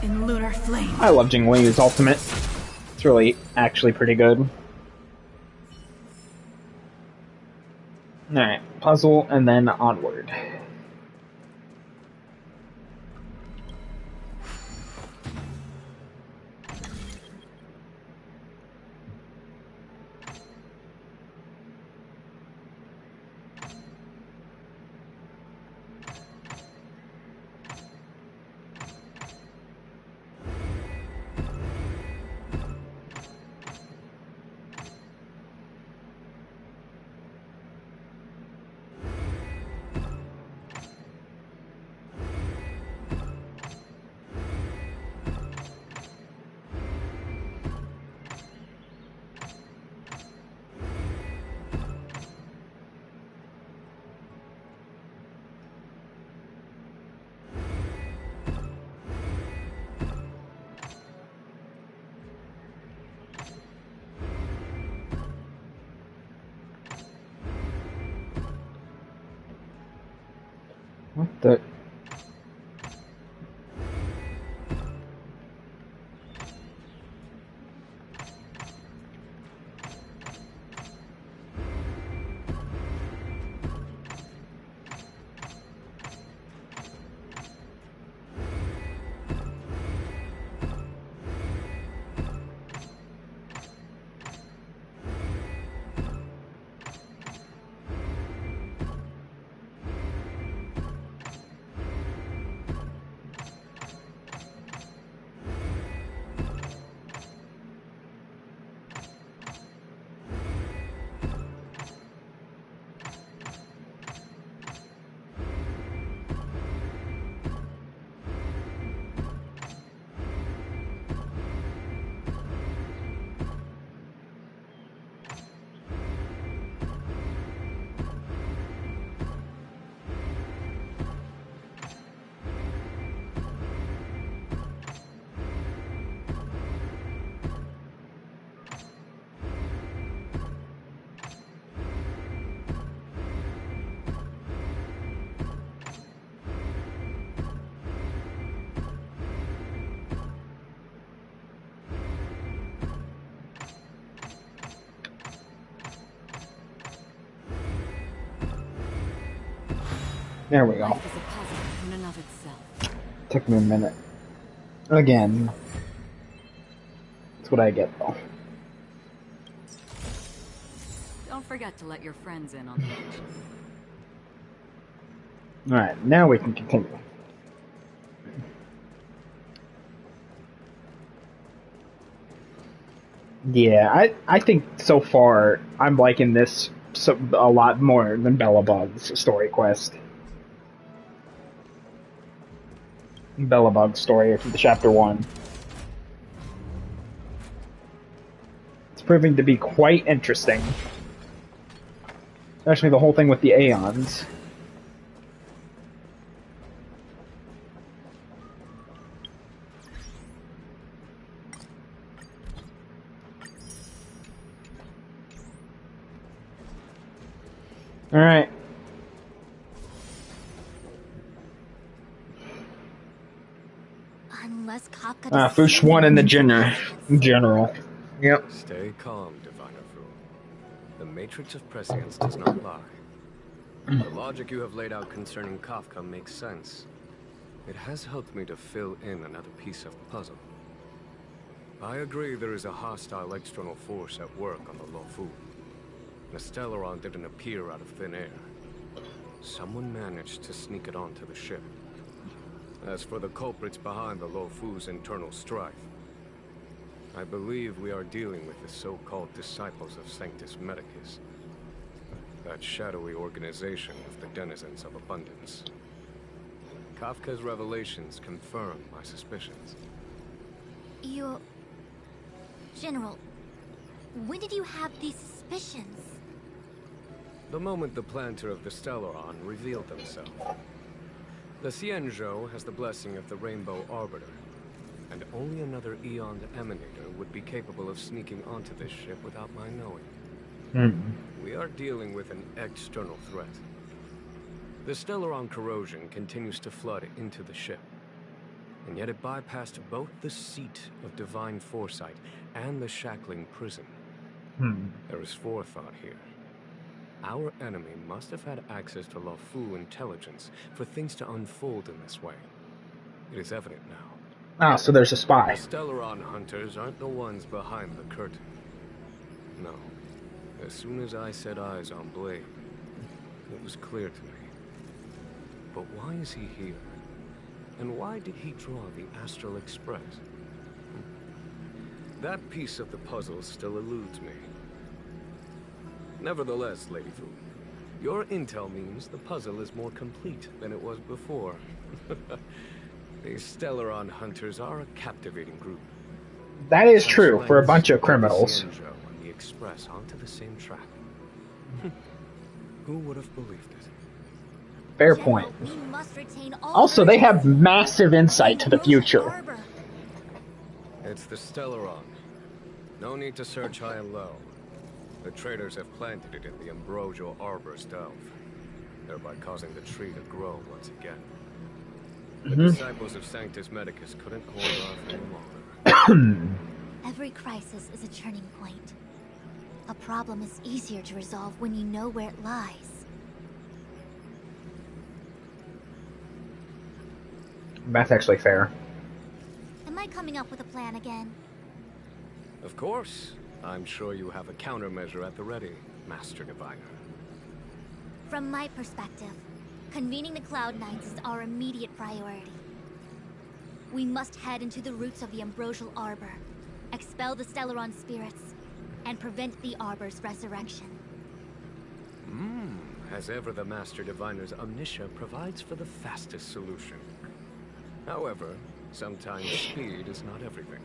In lunar flame. I love Jing Liu's ultimate. It's really, actually pretty good. Alright, puzzle, and then onward. What the? There we go. Life is a puzzle in and of itself. Took me a minute. Again. That's what I get though. Don't forget to let your friends in on the action. Alright, now we can continue. Yeah, I think so far I'm liking this a lot more than Bellabug's story quest. Bellabug's story, chapter 1. It's proving to be quite interesting. Especially the whole thing with the Aeons. Alright. Unless Kafka Fush won in the general. Yep. Stay calm, Diviner Fu. The matrix of prescience does not lie. The logic you have laid out concerning Kafka makes sense. It has helped me to fill in another piece of the puzzle. I agree there is a hostile external force at work on the Luofu. The Stellaron didn't appear out of thin air. Someone managed to sneak it onto the ship. As for the culprits behind the Luofu's internal strife, I believe we are dealing with the so-called disciples of Sanctus Medicus. That shadowy organization of the denizens of abundance. Kafka's revelations confirm my suspicions. General, when did you have these suspicions? The moment the planter of the Stellaron revealed themselves. The Xianzhou has the blessing of the Rainbow Arbiter, and only another Aeon Emanator would be capable of sneaking onto this ship without my knowing. We are dealing with an external threat. The Stellaron corrosion continues to flood into the ship, and yet it bypassed both the seat of divine foresight and the shackling prison. There is forethought here. Our enemy must have had access to Luofu intelligence for things to unfold in this way. It is evident now. So there's a spy. The Stellaron hunters aren't the ones behind the curtain. No. As soon as I set eyes on Blade, it was clear to me. But why is he here? And why did he draw the Astral Express? That piece of the puzzle still eludes me. Nevertheless, Lady Fu, your intel means the puzzle is more complete than it was before. These Stellaron hunters are a captivating group. That is true for a bunch of criminals. And the Express onto the same track. Who would have believed it? Fair point. We must retain all Also, they have massive insight to the future. Arbor. It's the Stellaron. No need to search high and low. The traders have planted it in the Ambrosial Arbor's delve, thereby causing the tree to grow once again. The disciples of Sanctus Medicus couldn't hold off any longer. Every crisis is a turning point. A problem is easier to resolve when you know where it lies. That's actually fair. Am I coming up with a plan again? Of course. I'm sure you have a countermeasure at the ready, Master Diviner. From my perspective, convening the Cloud Knights is our immediate priority. We must head into the roots of the Ambrosial Arbor, expel the Stellaron spirits, and prevent the Arbor's resurrection. As ever, the Master Diviner's omniscia provides for the fastest solution. However, sometimes speed is not everything.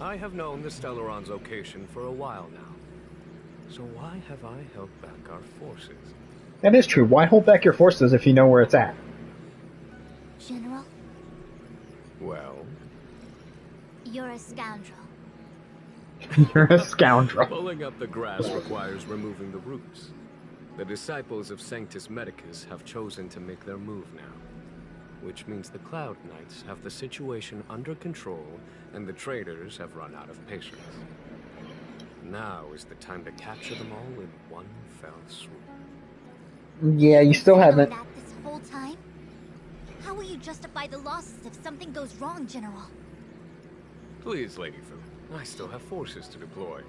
I have known the Stellaron's location for a while now. So why have I held back our forces? That is true. Why hold back your forces if you know where it's at? General, Well, you're a scoundrel. You're a scoundrel. pulling up the grass requires removing the roots. The disciples of Sanctus Medicus have chosen to make their move now, which means the Cloud Knights have the situation under control and the traders have run out of patience. Now is the time to capture them all in one fell swoop. Yeah, you still haven't. That this whole time? How will you justify the losses if something goes wrong, General? Please, Lady Fu, I still have forces to deploy.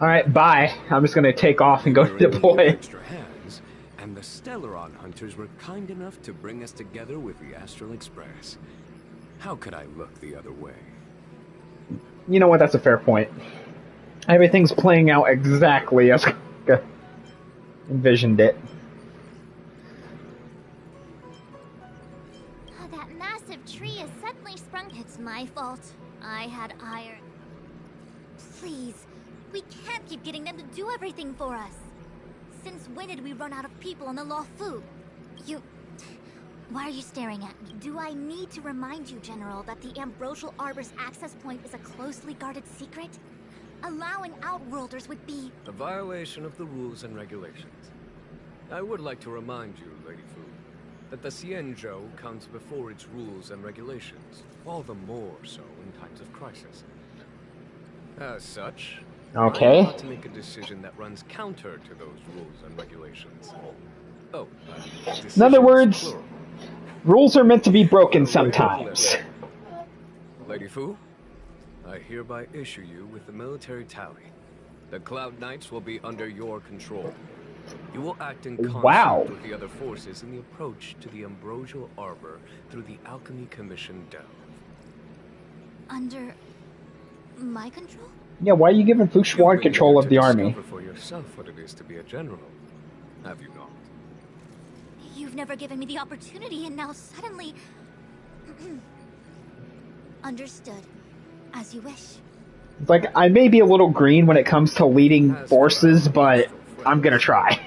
Alright, bye. I'm just gonna take off and go You're in need of deploy. extra hands, and the Stellaron hunters were kind enough to bring us together with the Astral Express. How could I look the other way? You know what, that's a fair point. Everything's playing out exactly as I envisioned it. That massive tree has suddenly sprung. It's my fault. I had iron. Please, we can't keep getting them to do everything for us. Since when did we run out of people on the Lawfu? Why are you staring at me? Do I need to remind you, General, that the Ambrosial Arbor's access point is a closely guarded secret? Allowing Outworlders would be A violation of the rules and regulations. I would like to remind you, Lady Fu, that the Xianzhou comes before its rules and regulations, all the more so in times of crisis. As such, Okay. I'm about to make a decision that runs counter to those rules and regulations. Oh, In other decisions, words, plural. rules are meant to be broken sometimes. Lady Fu, I hereby issue you with the military tally. The Cloud Knights will be under your control. You will act in concert Wow. with the other forces in the approach to the Ambrosial Arbor through the Alchemy Commission delve. under my control? Yeah, why are you giving Fuxuan control of the army? Discover for yourself what it is to be a general, have you not? You've never given me the opportunity, and now suddenly... Understood. As you wish. It's like, I may be a little green when it comes to leading forces, but I'm gonna try.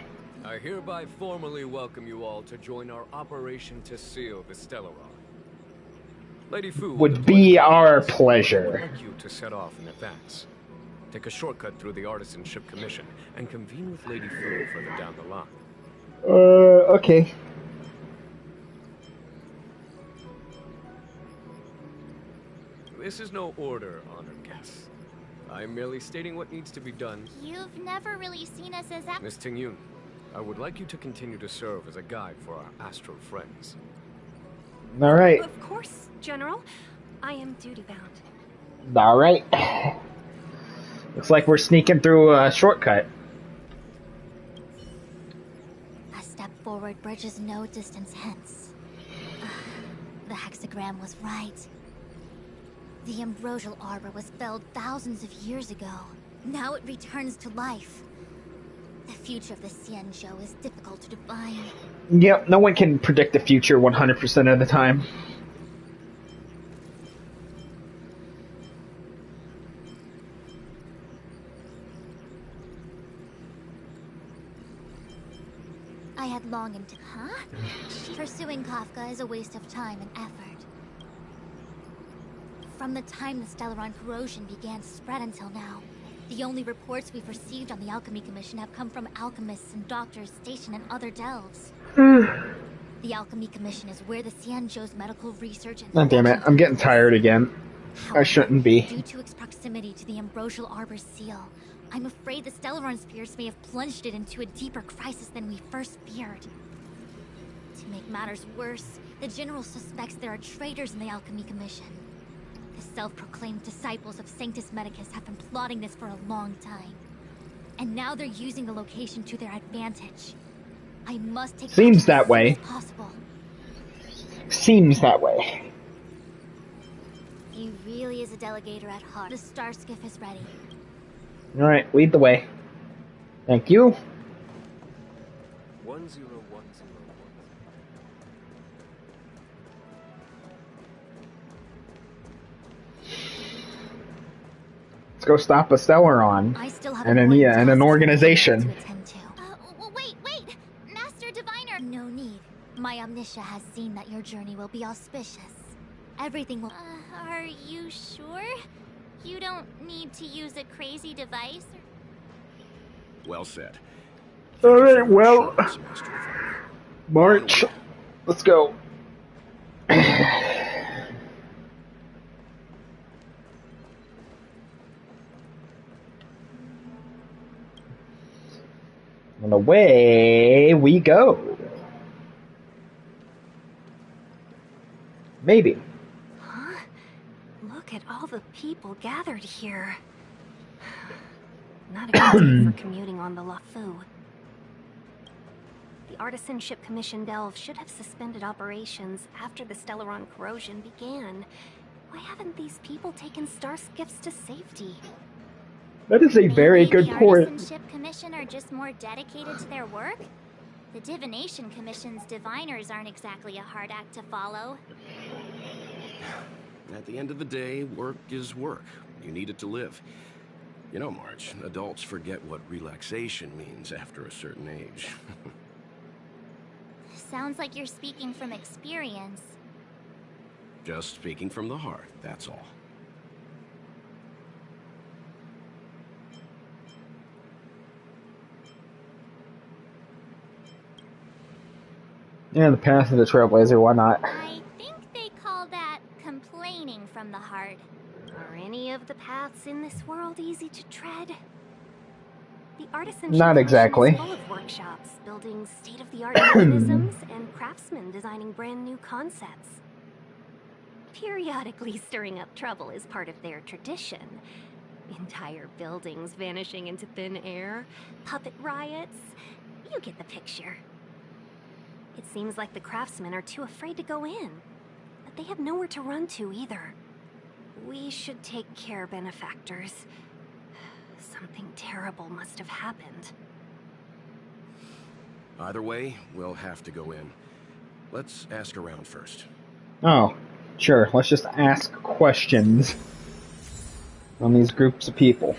I hereby formally welcome you all to join our operation to seal the Stellaron. Lady Fu Would be our pleasure. would like you to set off in advance. Take a shortcut through the Artisanship Commission and convene with Lady Fu further down the line. Okay. This is no order, honored guests. I'm merely stating what needs to be done. You've never really seen us as that. Miss Tingyun, I would like you to continue to serve as a guide for our astral friends. Alright. Of course, General. I am duty-bound. Alright. Looks like we're sneaking through a shortcut. A step forward bridges no distance hence. The hexagram was right. The Ambrosial Arbor was felled thousands of years ago. Now it returns to life. The future of the Xianzhou is difficult to define. Yep, no one can predict the future 100% of the time. I had long into... Huh? Pursuing Kafka is a waste of time and effort. From the time the Stellaron corrosion began to spread until now, the only reports we've received on the Alchemy Commission have come from alchemists and doctors stationed in other delves. The Alchemy Commission is where the Xianzhou's medical research and... Oh, damn it, I'm getting tired again. I shouldn't be. Due to its proximity to the Ambrosial Arbor's seal, I'm afraid the Stellaron spirits may have plunged it into a deeper crisis than we first feared. To make matters worse, the General suspects there are traitors in the Alchemy Commission. The self-proclaimed disciples of Sanctus Medicus have been plotting this for a long time. And now they're using the location to their advantage. I must take Seems action that as way. soon as possible. Seems that way. He really is a delegator at heart. The star skiff is ready. Alright, lead the way. Thank you. 10101. Let's go stop a Stellaron. I still have And an, important yeah, and an tasks organization. to attend to. Wait! Master Diviner! No need. My Omniscia has seen that your journey will be auspicious. Everything will... are you sure? You don't need to use a crazy device? Well said. Alright, well, Master Diviner. March. Let's go. And away we go. Maybe. Huh? Look at all the people gathered here. Not a good day for commuting on the LaFu. The Artisan Ship Commission Delve should have suspended operations after the Stellaron corrosion began. Why haven't these people taken star skiffs to safety? That is a very good The point. Artisan Ship Commission are just more dedicated to their work? The Divination Commission's diviners aren't exactly a hard act to follow. At the end of the day, work is work. You need it to live. You know, March, adults forget what relaxation means after a certain age. Sounds like you're speaking from experience. Just speaking from the heart, that's all. Yeah, the path of the Trailblazer, why not? I think they call that complaining from the heart. Are any of the paths in this world easy to tread? The Artisan Not Ship exactly. Commission is full of workshops, building state-of-the-art mechanisms, and craftsmen designing brand new concepts. Periodically stirring up trouble is part of their tradition. Entire buildings vanishing into thin air, puppet riots. You get the picture. It seems like the craftsmen are too afraid to go in, but they have nowhere to run to either. We should take care, benefactors. Something terrible must have happened. Either way, we'll have to go in. Let's ask around first. Oh, sure. Let's just ask questions on these groups of people.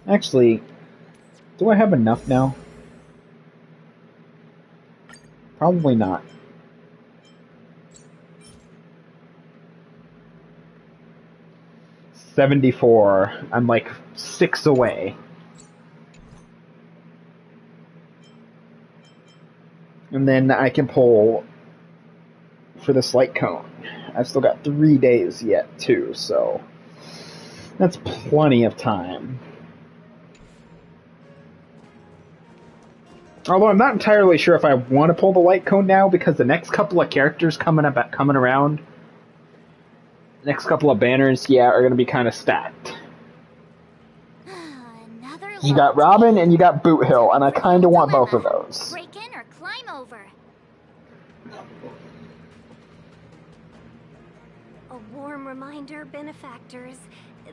Actually, do I have enough now? Probably not. $74. I'm like 6 away. And then I can pull for this light cone. I've still got 3 days yet too, so that's plenty of time. Although I'm not entirely sure if I want to pull the light cone now, because the next couple of characters coming around, next couple of banners, yeah, are going to be kind of stacked. You got Robin and you got Boot Hill, and I kind of want both of those. Break in or climb over. A warm reminder, benefactors,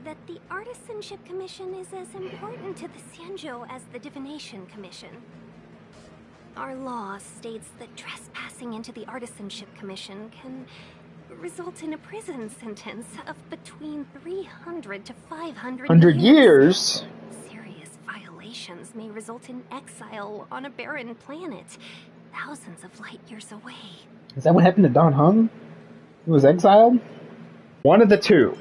that the Artisan Ship Commission is as important to the Xianzhou as the Divination Commission. Our law states that trespassing into the Artisan Ship Commission can result in a prison sentence of between 300 to 500 100 years? Serious violations may result in exile on a barren planet, thousands of light years away. Is that what happened to Don Hung? He was exiled? One of the two.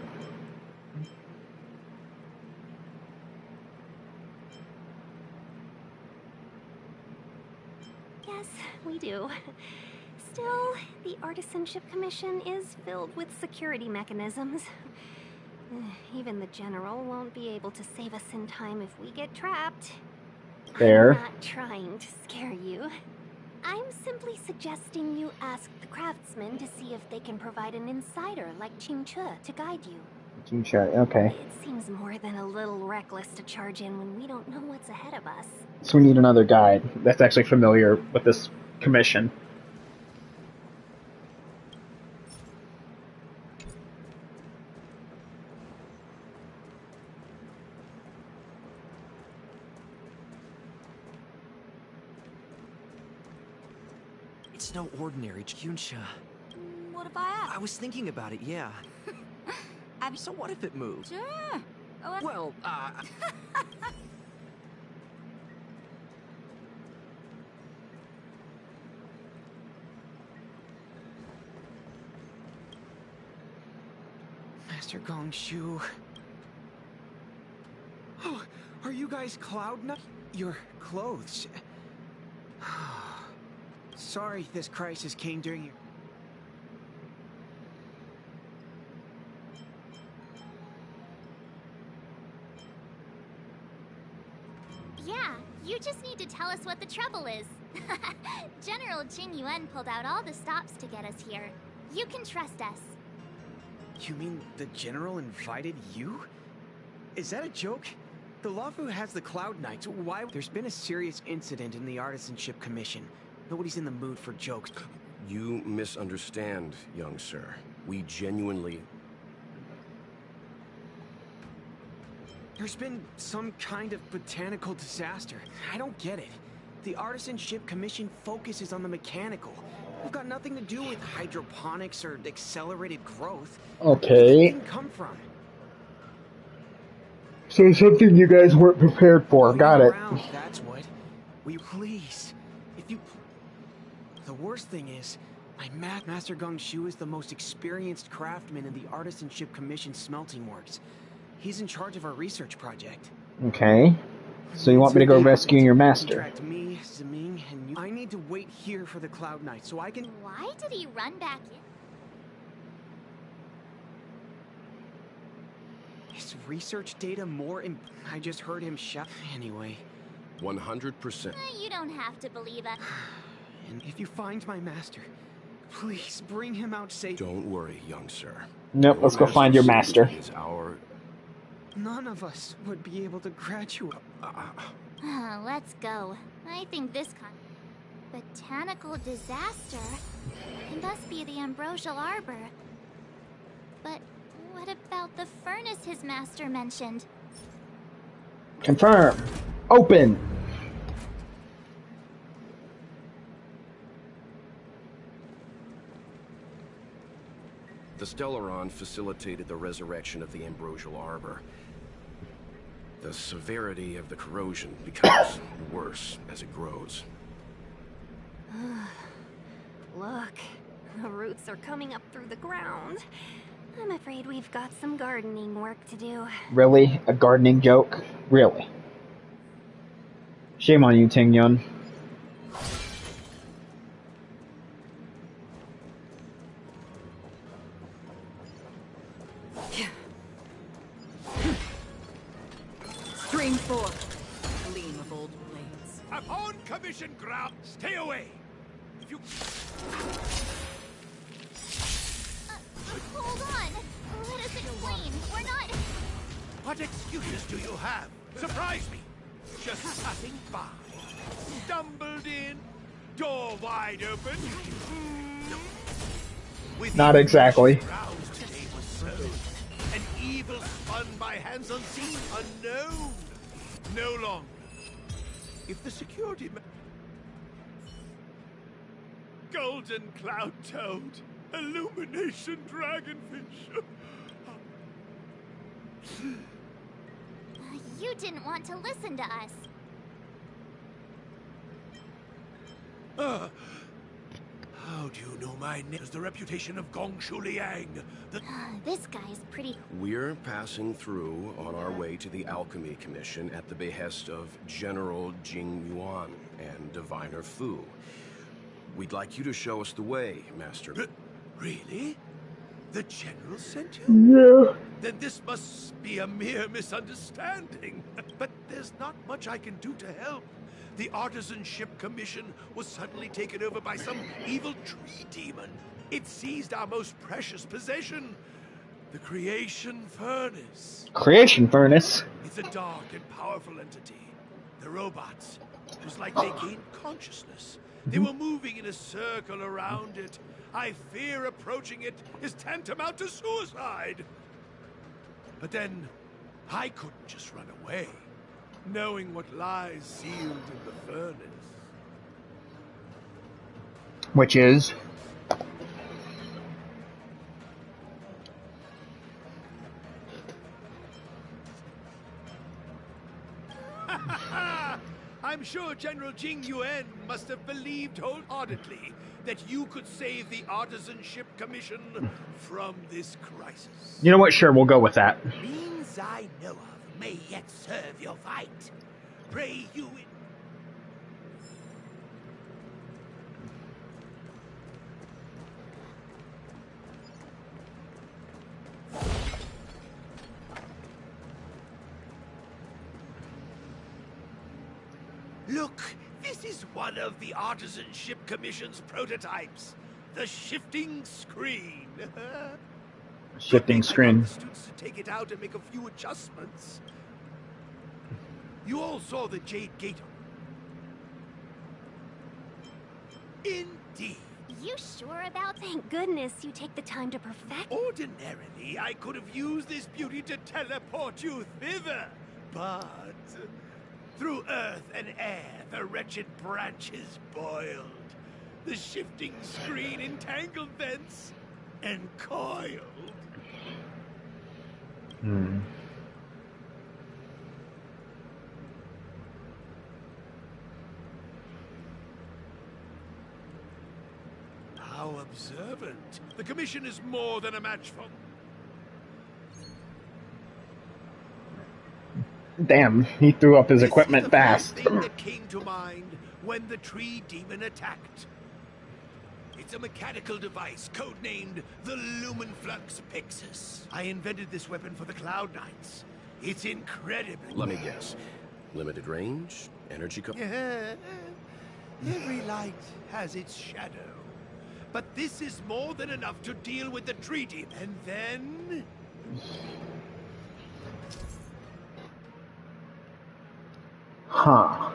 Yes, we do. Still, the Artisan Ship Commission is filled with security mechanisms. Even the General won't be able to save us in time if we get trapped. Fair. I'm not trying to scare you. I'm simply suggesting you ask the craftsmen to see if they can provide an insider like Qingche to guide you. Okay. It seems more than a little reckless to charge in when we don't know what's ahead of us. So we need another guide that's actually familiar with this commission. It's no ordinary Qingche. What if I ask? I was thinking about it, yeah. So what if it moves? Sure. Oh, Well, Master Gongshu. Oh, are you guys Cloud Knight? Your clothes. Sorry this crisis came during your... Yeah, you just need to tell us what the trouble is. General Jin Yuan pulled out all the stops to get us here. You can trust us. You mean the General invited you? Is that a joke? The Lawfu has the Cloud Knights. Why? There's been a serious incident in the Artisanship Commission. Nobody's in the mood for jokes. You misunderstand, young sir. We genuinely... There's been some kind of botanical disaster. I don't get it. The Artisanship Commission focuses on the mechanical. We've got nothing to do with hydroponics or accelerated growth. Okay. Where did the thing come from? So something you guys weren't prepared for. Got it. That's what. Please. If you... The worst thing is, my Master Gong Shu is the most experienced craftsman in the Artisanship Commission smelting works. He's in charge of our research project. Okay. So you want me to go rescue your master? Contract me, Ziming, and you. I need to wait here for the Cloud Knight so I can... Why did he run back in? Is research data more I just heard him shout. Anyway. 100%. You don't have to believe it. And if you find my master, please bring him out safe. Don't worry, young sir. Nope, let's go find your master. Is our... None of us would be able to graduate. Let's go. I think this botanical disaster. It must be the Ambrosial Arbor. But what about the furnace his master mentioned? Confirm. Open. The Stellaron facilitated the resurrection of the Ambrosial Arbor. The severity of the corrosion becomes worse as it grows. Look, the roots are coming up through the ground. I'm afraid we've got some gardening work to do. Really? A gardening joke? Really? Shame on you, Ting Yun. Stream 4. Gleam of old blades. Upon commission ground, stay away. If you... Hold on. Let us explain. We're not... What excuses do you have? Surprise me. Just passing by. Stumbled in. Door wide open. With Not exactly. Today was sown. An evil spun by hands unseen, unknown. No longer. If the security... Golden cloud toad. Illumination dragonfish. You didn't want to listen to us. How do you know my name? Is the reputation of Gong Shu Liang. This guy's pretty... We're passing through on our way to the Alchemy Commission at the behest of General Jing Yuan and Diviner Fu. We'd like you to show us the way, Master. Really? The General sent you? Yeah. Then this must be a mere misunderstanding. But there's not much I can do to help. The Artisanship Commission was suddenly taken over by some evil tree demon. It seized our most precious possession, the Creation Furnace. Creation Furnace? It's a dark and powerful entity. The robots, it was like they gained consciousness. They were moving in a circle around it. I fear approaching it is tantamount to suicide. But then, I couldn't just run away, knowing what lies sealed in the furnace. Which is? I'm sure General Jing Yuan must have believed wholeheartedly that you could save the Artisanship Commission from this crisis. You know what? Sure, we'll go with that. Means I know of may yet serve your fight. Pray you in... Look, this is one of the Artisanship Commission's prototypes. The shifting screen. Shifting screen. The students to take it out and make a few adjustments. You all saw the Jade Gate. Indeed. You sure about? Thank goodness you take the time to perfect. Ordinarily, I could have used this beauty to teleport you thither, but through earth and air, the wretched branches boiled. The shifting screen entangled thence and coiled. How observant. The commission is more than a match for... Damn, he threw up his equipment fast. This is the first thing that came to mind when the tree demon attacked. It's a mechanical device codenamed the Lumenflux Pixis. I invented this weapon for the Cloud Knights. It's incredible. Let me guess. Limited range, energy Every light has its shadow. But this is more than enough to deal with the tree demon. And then... Huh.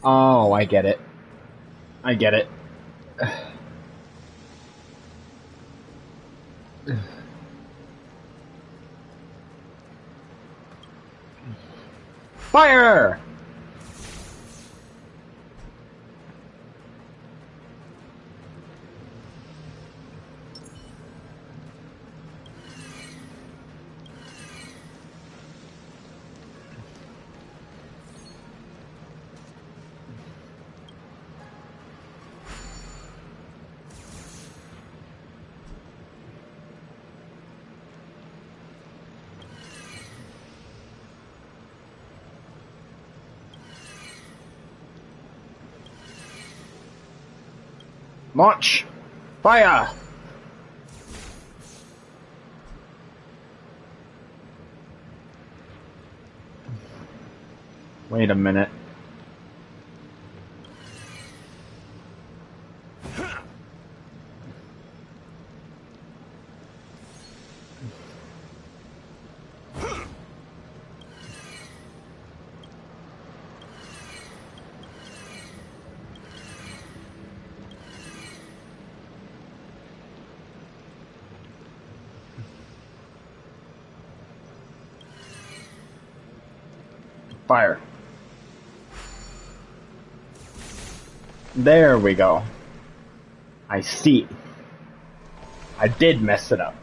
Oh, I get it. I get it. Fire! Launch! Fire! Wait a minute. Fire. There we go. I see. I did mess it up.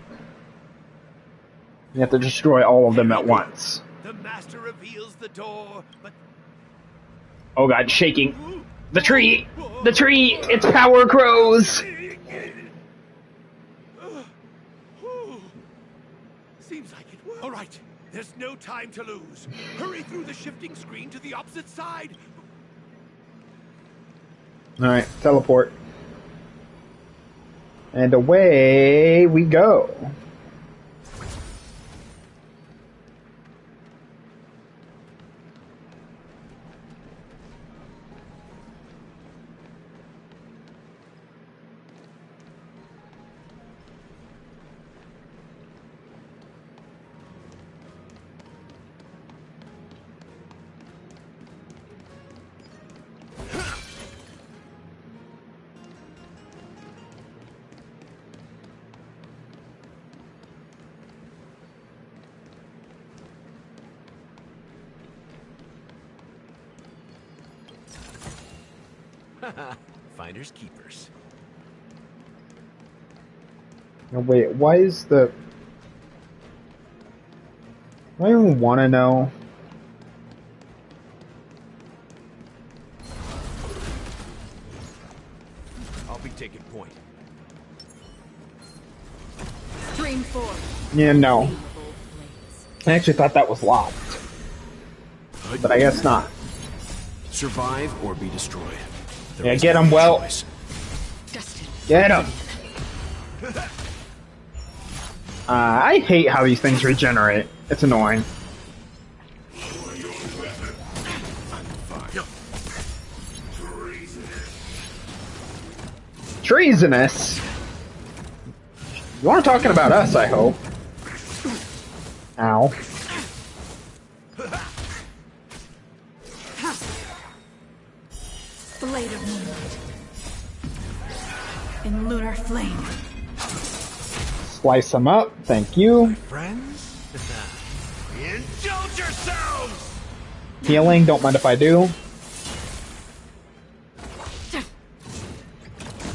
You have to destroy all of them at once. The master reveals the door, but... Oh god, shaking. The tree! The tree! Its power grows! Seems like it worked. All right, there's no time to lose. Hurry through the shifting screen to the opposite side. Alright, teleport. And away we go. Finders keepers. No, wait, why is the... I don't even want to know. I'll be taking point. Stream 4. Yeah, no. I actually thought that was locked. But I guess not. Survive or be destroyed. Yeah, get him, well. Get him! I hate how these things regenerate. It's annoying. Treasonous? You aren't talking about us, I hope. Ow. Blade of moonlight. In lunar flame. Slice them up, thank you. Friends? Indulge yourselves! Healing, don't mind if I do.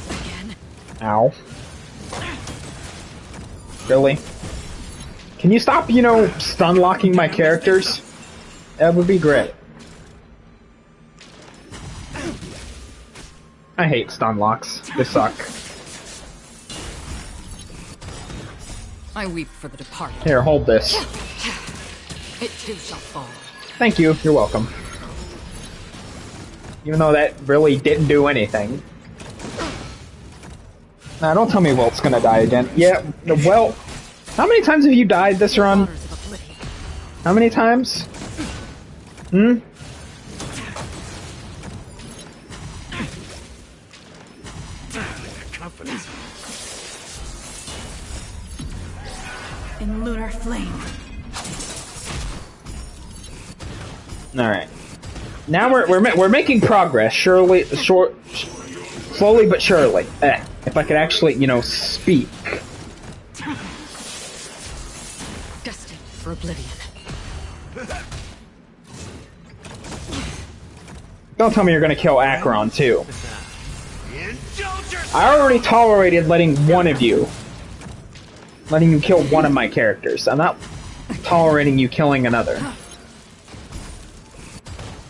Again. Ow. Really? Can you stop, you know, stun locking my characters? That would be great. I hate stun locks. They suck. I weep for the departed. Here, hold this. It too shall fall. Thank you, you're welcome. Even though that really didn't do anything. Nah, don't tell me Wilt's gonna die again. Yeah, well, how many times have you died this run? How many times? Hmm? In lunar flame. All right. Now we're making progress. Slowly but surely. If I could actually, you know, speak. Destined for oblivion. Don't tell me you're gonna kill Akron too. I already tolerated letting you kill one of my characters. I'm not tolerating you killing another.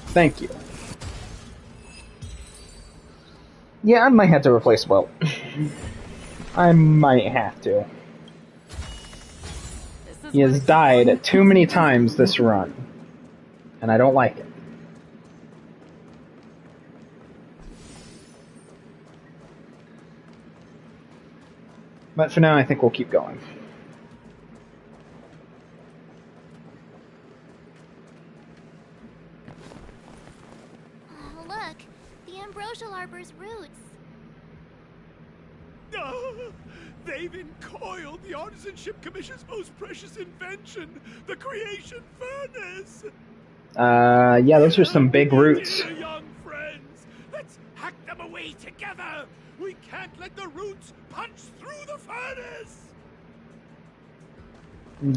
Thank you. Yeah, I might have to replace Wilt. I might have to. He has died too many times this run. And I don't like it. But for now, I think we'll keep going. Oh, look, the ambrosial arbor's roots. They've encoiled the Artisanship Commission's most precious invention, the creation furnace. Yeah, those are some big roots. Dear young friends, let's hack them away together. We can't let the roots punch through the furnace.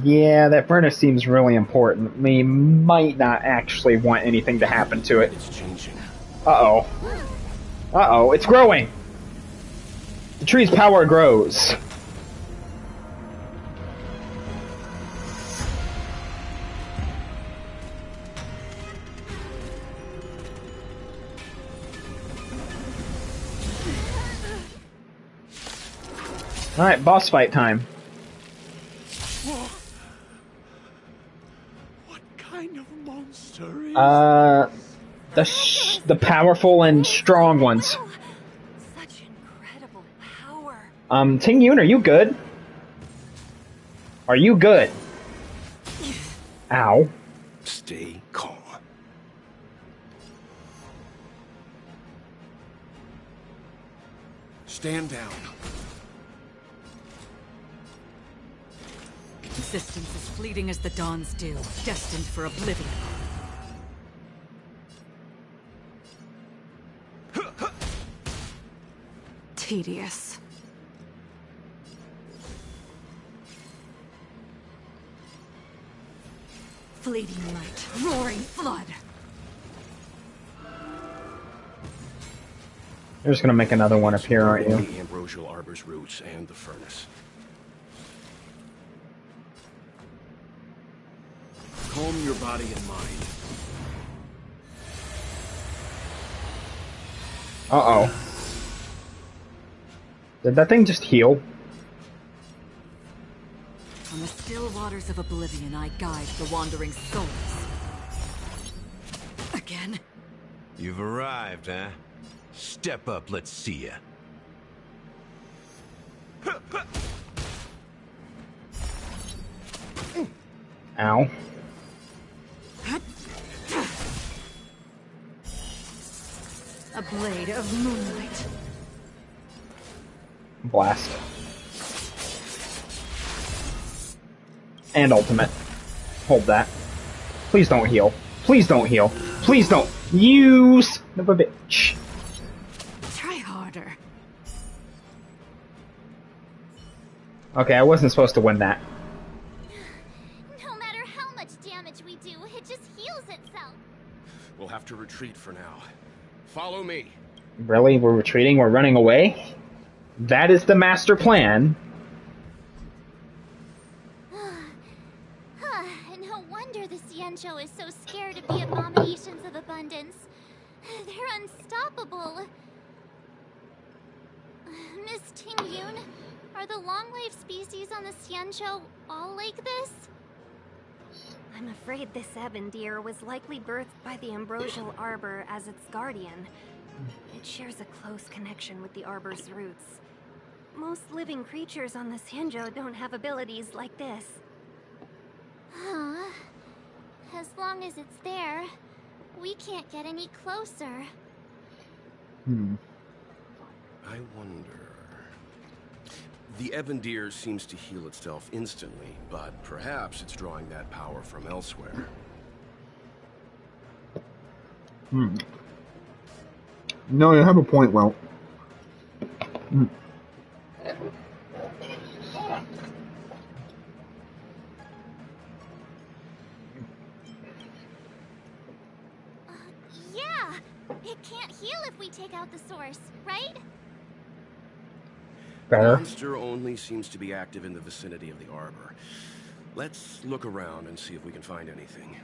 Yeah, that furnace seems really important. We might not actually want anything to happen to it. It's changing. Uh-oh. Uh-oh, it's growing! The tree's power grows. Alright, boss fight time. What kind of monster is the powerful and strong ones. Such incredible power. Ting Yun, are you good? Are you good? Ow. Stay calm. Stand down. Existence as fleeting as the dawn's dew, destined for oblivion. Tedious. Fleeting light, roaring flood. You're just gonna make another one appear, aren't you? The ambrosial arbor's roots and the furnace. Calm your body and mind. Uh-oh. Did that thing just heal? On the still waters of oblivion, I guide the wandering souls. Again? You've arrived, huh? Step up, let's see ya. Ow. A blade of moonlight. Blast. And ultimate. Hold that. Please don't heal. Please don't heal. Please don't. You son of a bitch. Try harder. Okay, I wasn't supposed to win that. No matter how much damage we do, it just heals itself. We'll have to retreat for now. Follow me. Really? We're retreating? We're running away? That is the master plan. No wonder the Xianzhou is so scared of the abominations of abundance. They're unstoppable. Miss Tingyun, are the long-life species on the Xianzhou all like this? I'm afraid this ebon deer was likely birthed by the ambrosial arbor as its guardian. It shares a close connection with the arbor's roots. Most living creatures on the Xianzhou don't have abilities like this. Huh. As long as it's there, we can't get any closer. I wonder... The ebon deer seems to heal itself instantly, but perhaps it's drawing that power from elsewhere. No, you have a point, Well. Yeah! It can't heal if we take out the source, right? The monster only seems to be active in the vicinity of the arbor. Let's look around and see if we can find anything.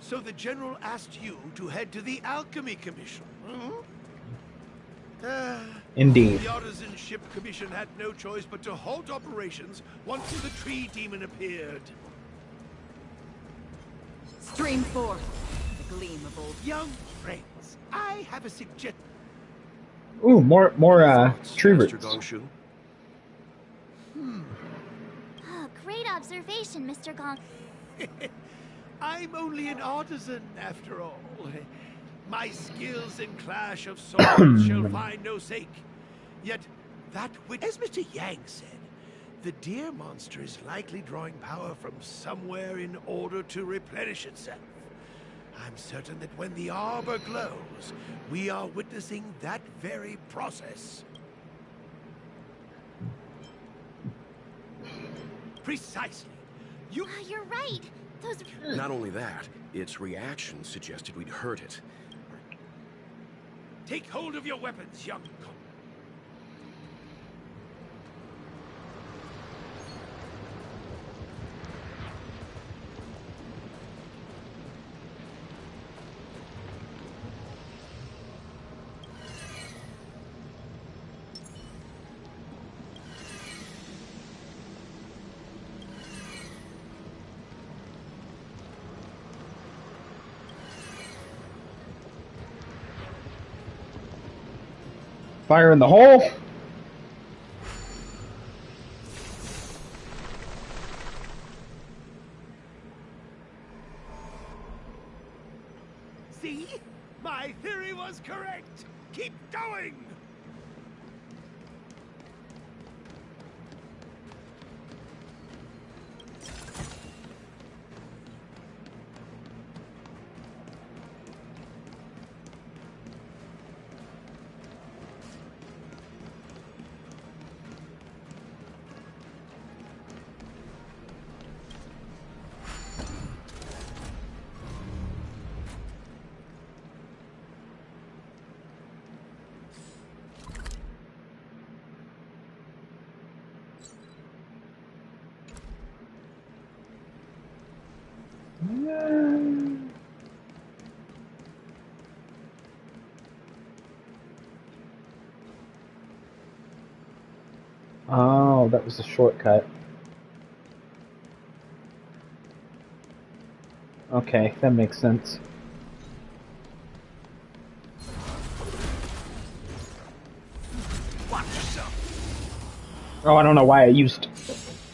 So the General asked you to head to the Alchemy Commission, Indeed. The Artisan Ship Commission had no choice but to halt operations once the tree demon appeared. Stream forth the gleam of old young friends. I have a suggestion. Ooh, more tree roots. Oh, great observation, Mr. Gong. I'm only an artisan, after all. My skills in clash of swords shall find no sake. Yet, that which, as Mr. Yang said, the deer monster is likely drawing power from somewhere in order to replenish itself. I'm certain that when the arbor glows, we are witnessing that very process. Precisely. You're right. Those... Not only that, its reaction suggested we'd hurt it. Take hold of your weapons, young comrade. Fire in the hole. See? My theory was correct. Keep going. Oh, that was a shortcut. Okay, that makes sense. Watch yourself. Oh, I don't know why I used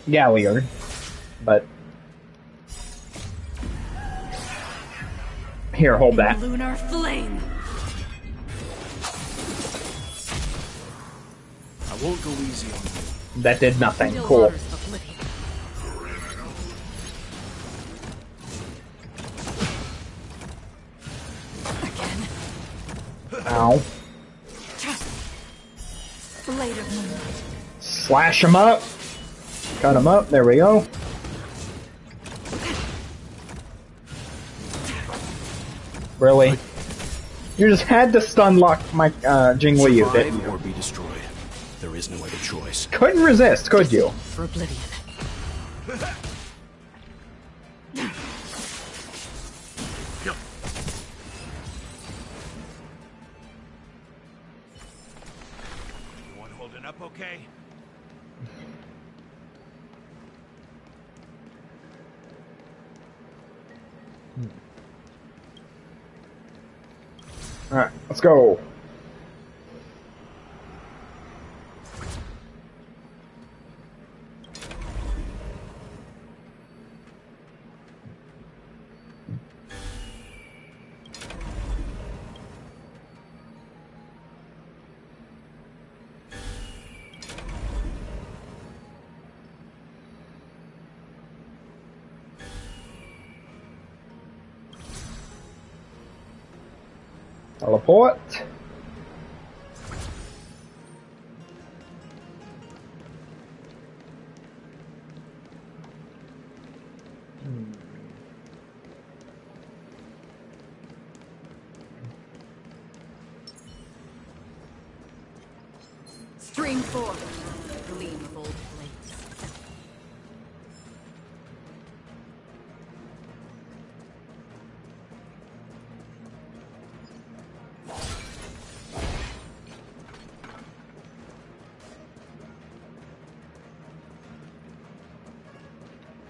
Galliard, but here, hold that. lunar flame. I won't go easy on you. That did nothing. Still Cool. waters of oblivion. Ow. Blade of moonlight. Slash him up. Cut him up. There we go. Really? You just had to stun lock my Jing Liu, didn't you? Or be destroyed. There is no other choice. Couldn't resist, could you? For oblivion. Anyone holding up okay? Alright, let's go. Teleport. Stream forth. Gleam of old blades.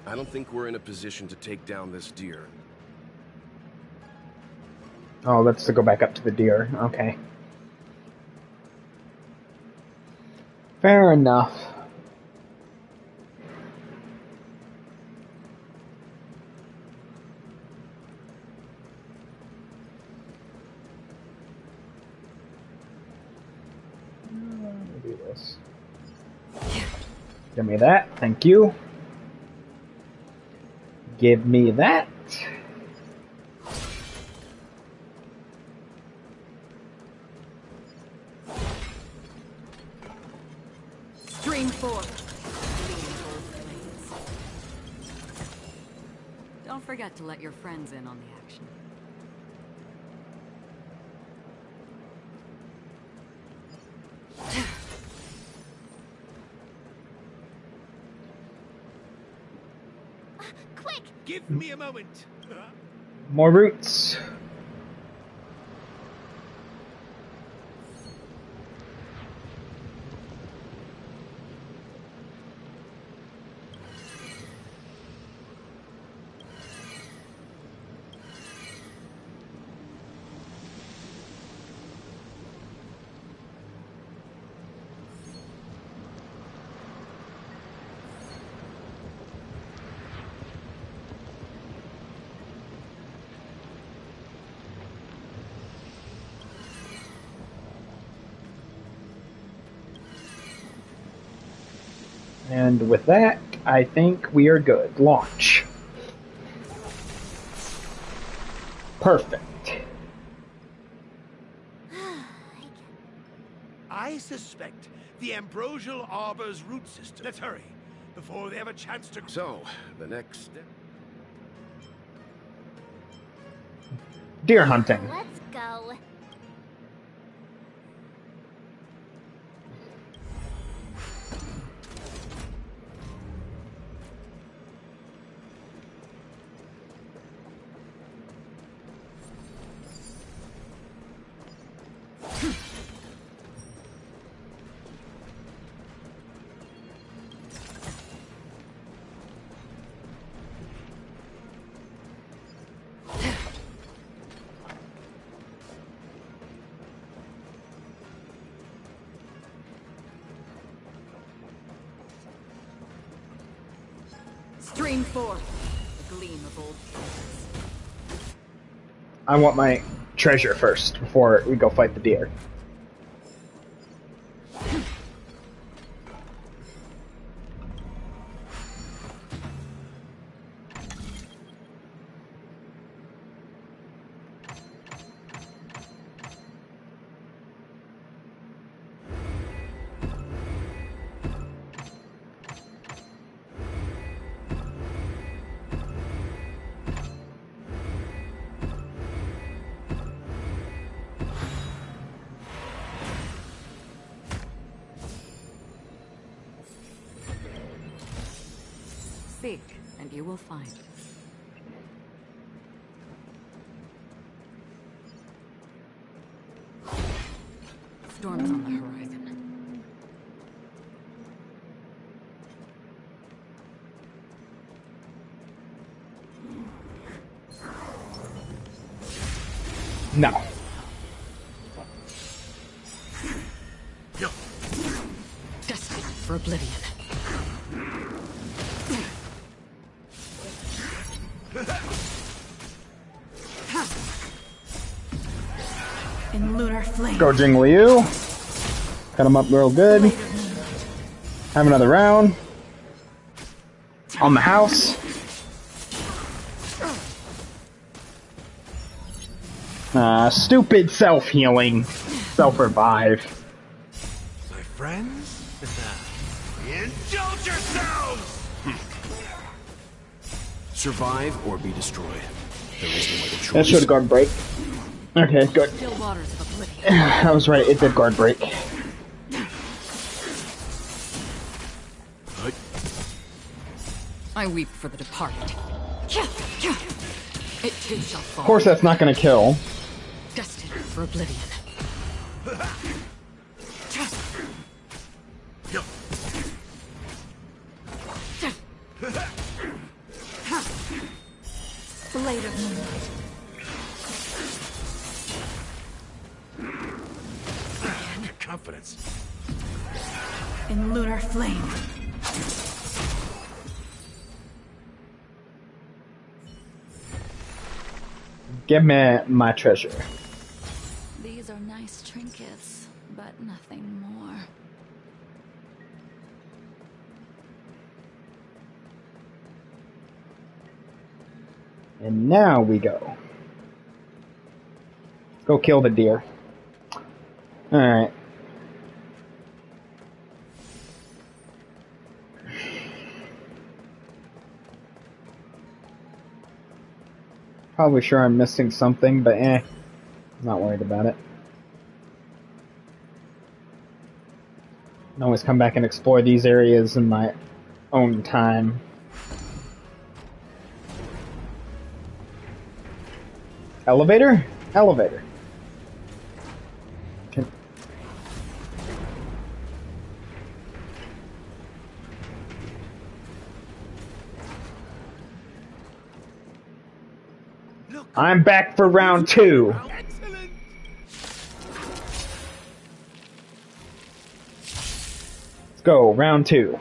I don't think we're in a position to take down this deer. Oh, that's to go back up to the deer. Okay. Fair enough. Let me do this. Give me that. Thank you. Give me that. Stream forth. Gleam of old blades. Don't forget to let your friends in on the action. Quick! Give me a moment. More roots. And with that, I think we are good. Launch. Perfect. I suspect the ambrosial arbor's root system. Let's hurry, before they have a chance to... So, the next step... Deer hunting. Let's go. Stream forth. The gleam of old blades. I want my treasure first before we go fight the deer. Seek, and you will find. Storms on the horizon. No. Destined for oblivion. In lunar flame. Go Jing Liu. Cut him up real good. Have another round. On the house. Stupid self-healing. Self-revive. My friends? Indulge yourselves! Survive or be destroyed. There is no other choice. That showed a guard break. Okay, good. Still waters of oblivion. I was right, it did guard break. I weep for the departed. It too shall fall. Of course that's not gonna kill. Destined for oblivion. Blade of moonlight. Confidence. In lunar flame. Give me my treasure. These are nice trinkets, but nothing more. And now we go. Go kill the deer. Alright. Probably sure I'm missing something, but I'm not worried about it. I can always come back and explore these areas in my own time. Elevator? Elevator. Can... I'm back for round 2. Excellent. Let's go, round 2.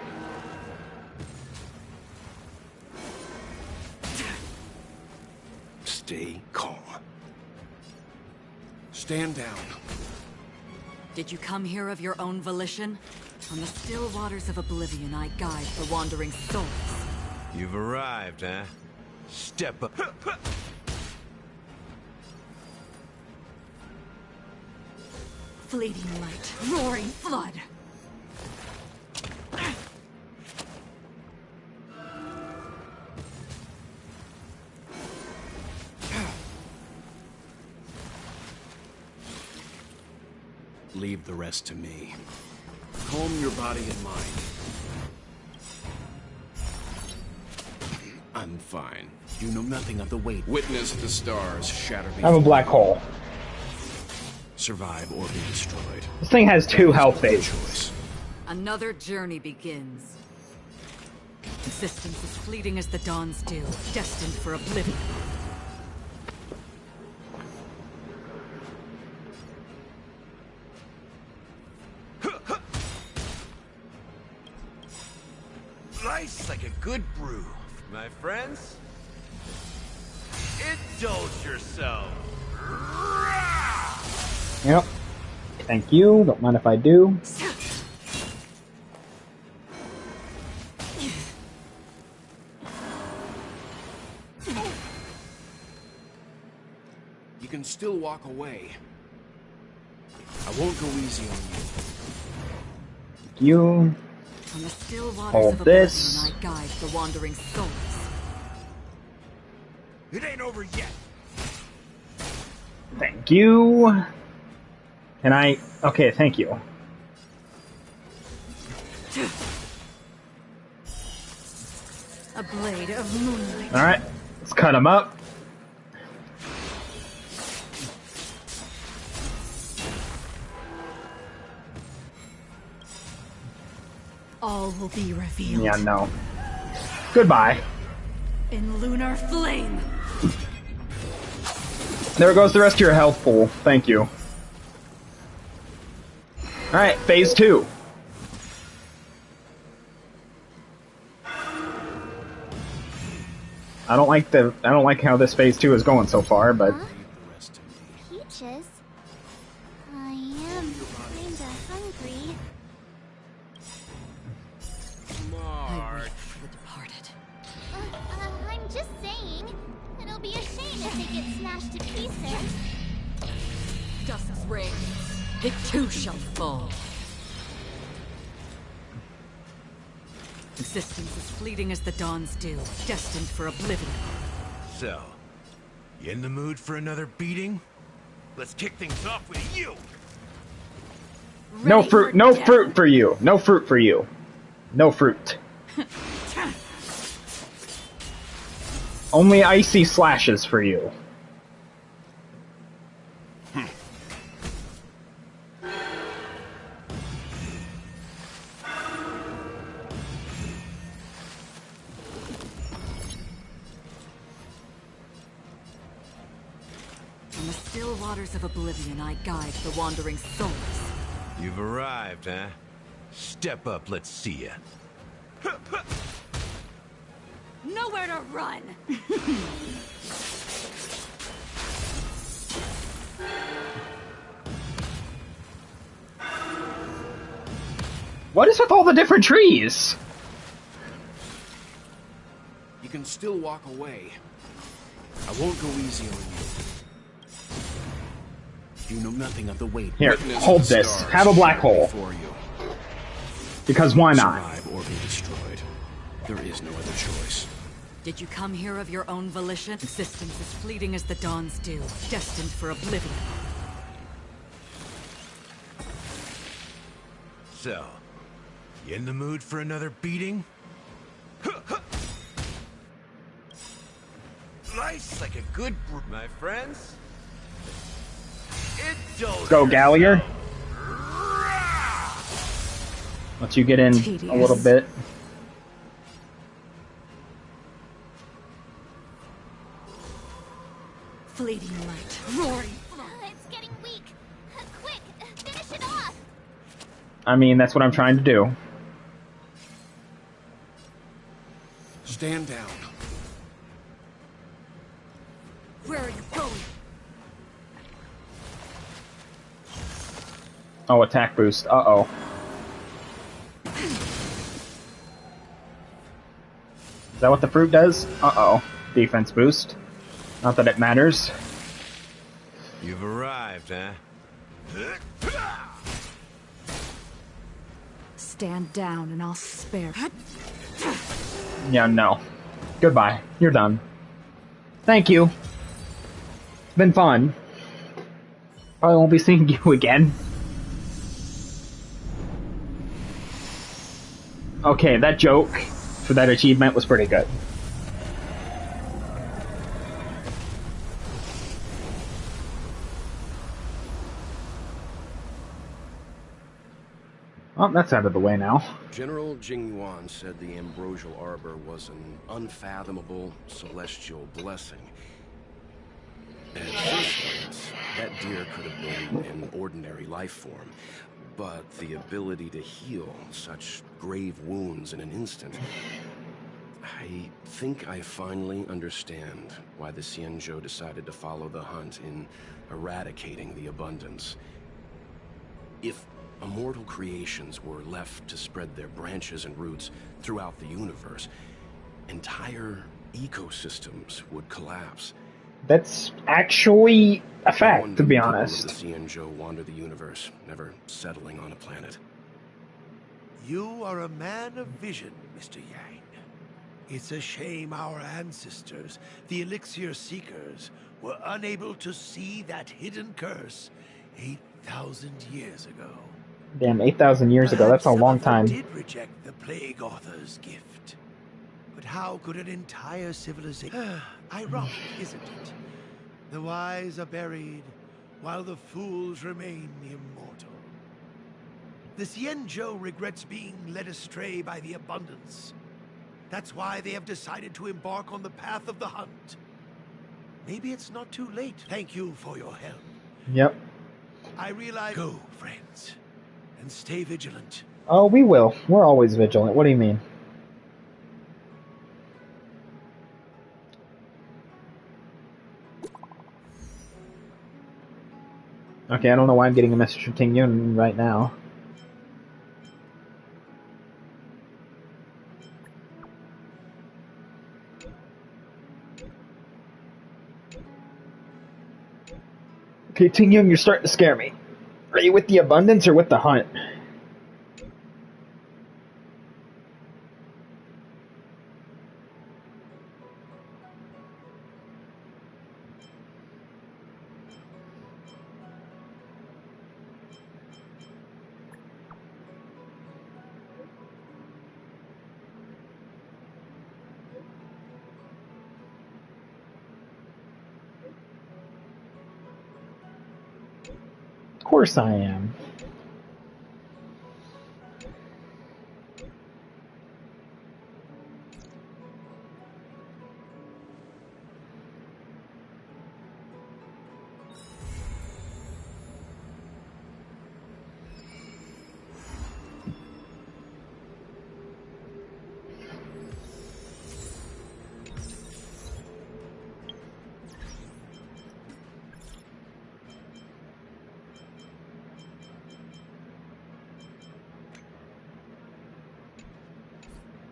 Stay calm. Stand down. Did you come here of your own volition? On the still waters of oblivion, I guide the wandering souls. You've arrived, huh? Step up. Fleeting light, roaring flood. Leave the rest to me. Calm your body and mind. I'm fine. You know nothing of the weight. Witness the stars shatter I have a black hole. Survive or be destroyed. This thing has 2 health phases. Another journey begins. Existence is fleeting as the dawn's dew, destined for oblivion. Nice like a good brew. My friends? Indulge yourself. Yep. Thank you. Don't mind if I do. You can still walk away. I won't go easy on you. Thank you. On the still waters Hold of oblivion, this. I guide the wandering souls. It ain't over yet. Thank you. Can I... Okay, thank you. A blade of moonlight. Alright, let's cut him up. All will be revealed. Yeah, no. Goodbye. In lunar flame. There goes the rest of your health pool. Thank you. Alright, phase 2. I don't like how this phase 2 is going so far, but Peaches? I am kinda hungry. I weep for the departed. I'm just saying. It'll be a shame if they get smashed to pieces. Dusk's reign. It too shall fall. Existence is fleeting as the dawn's dew, destined for oblivion. So, you in the mood for another beating? Let's kick things off with you. no fruit for you. No fruit for you. No fruit. Only icy slashes for you. In the still waters of oblivion, I guide the wandering souls. You've arrived, huh? Step up, let's see ya. Nowhere to run! What is with all the different trees? You can still walk away. I won't go easy on you. You know nothing of the weight. Here, Witness hold the this. stars Have a black hole. before you. Because why not? Survive or be destroyed. There is no other choice. Did you come here of your own volition? Existence is fleeting as the dawn's dew, destined for oblivion. So, you in the mood for another beating? Nice like a good My friends? Let's go, Gallier. Let you get in a little bit. Fleeting light, roaring. It's getting weak. Quick, finish it off. I mean, that's what I'm trying to do. Stand down. Where are you going? Oh, attack boost. Uh-oh. Is that what the fruit does? Uh-oh. Defense boost. Not that it matters. You've arrived, huh? Stand down and I'll spare. Yeah, no. Goodbye. You're done. Thank you. It's been fun. Probably won't be seeing you again. Okay, that joke for that achievement was pretty good. Well, that's out of the way now. General Jing Yuan said the ambrosial arbor was an unfathomable celestial blessing. At first glance, that deer could have been an ordinary life form, but the ability to heal such grave wounds in an instant... I think I finally understand why the Xianzhou decided to follow the hunt in eradicating the abundance. If immortal creations were left to spread their branches and roots throughout the universe, entire ecosystems would collapse. That's actually a fact, to be honest. The Xianzhou wander the universe, never settling on a planet. You are a man of vision, Mr. Yang. It's a shame our ancestors, the Elixir Seekers, were unable to see that hidden curse 8,000 years ago. Damn, 8,000 years ago, that's a long time. Did reject the Plague Author's gift. But how could an entire civilization... Ironic, isn't it? The wise are buried, while the fools remain immortal. The Xianzhou regrets being led astray by the abundance. That's why they have decided to embark on the path of the hunt. Maybe it's not too late. Thank you for your help. Yep. I realize... Go, friends, and stay vigilant. Oh, we will. We're always vigilant. What do you mean? Okay, I don't know why I'm getting a message from Ting Yun right now. Okay, Ting Yun, you're starting to scare me. Are you with the abundance or with the hunt? Of course I am.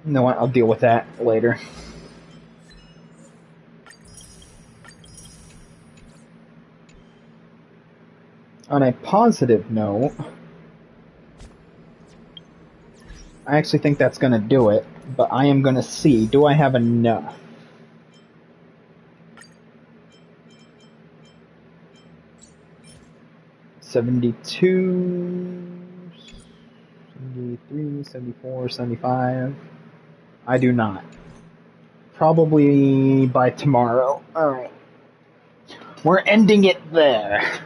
You know what? I'll deal with that later. On a positive note, I actually think that's going to do it, but I am going to see, do I have enough? $72, 73, 74, 75. I do not. Probably by tomorrow. Alright. We're ending it there.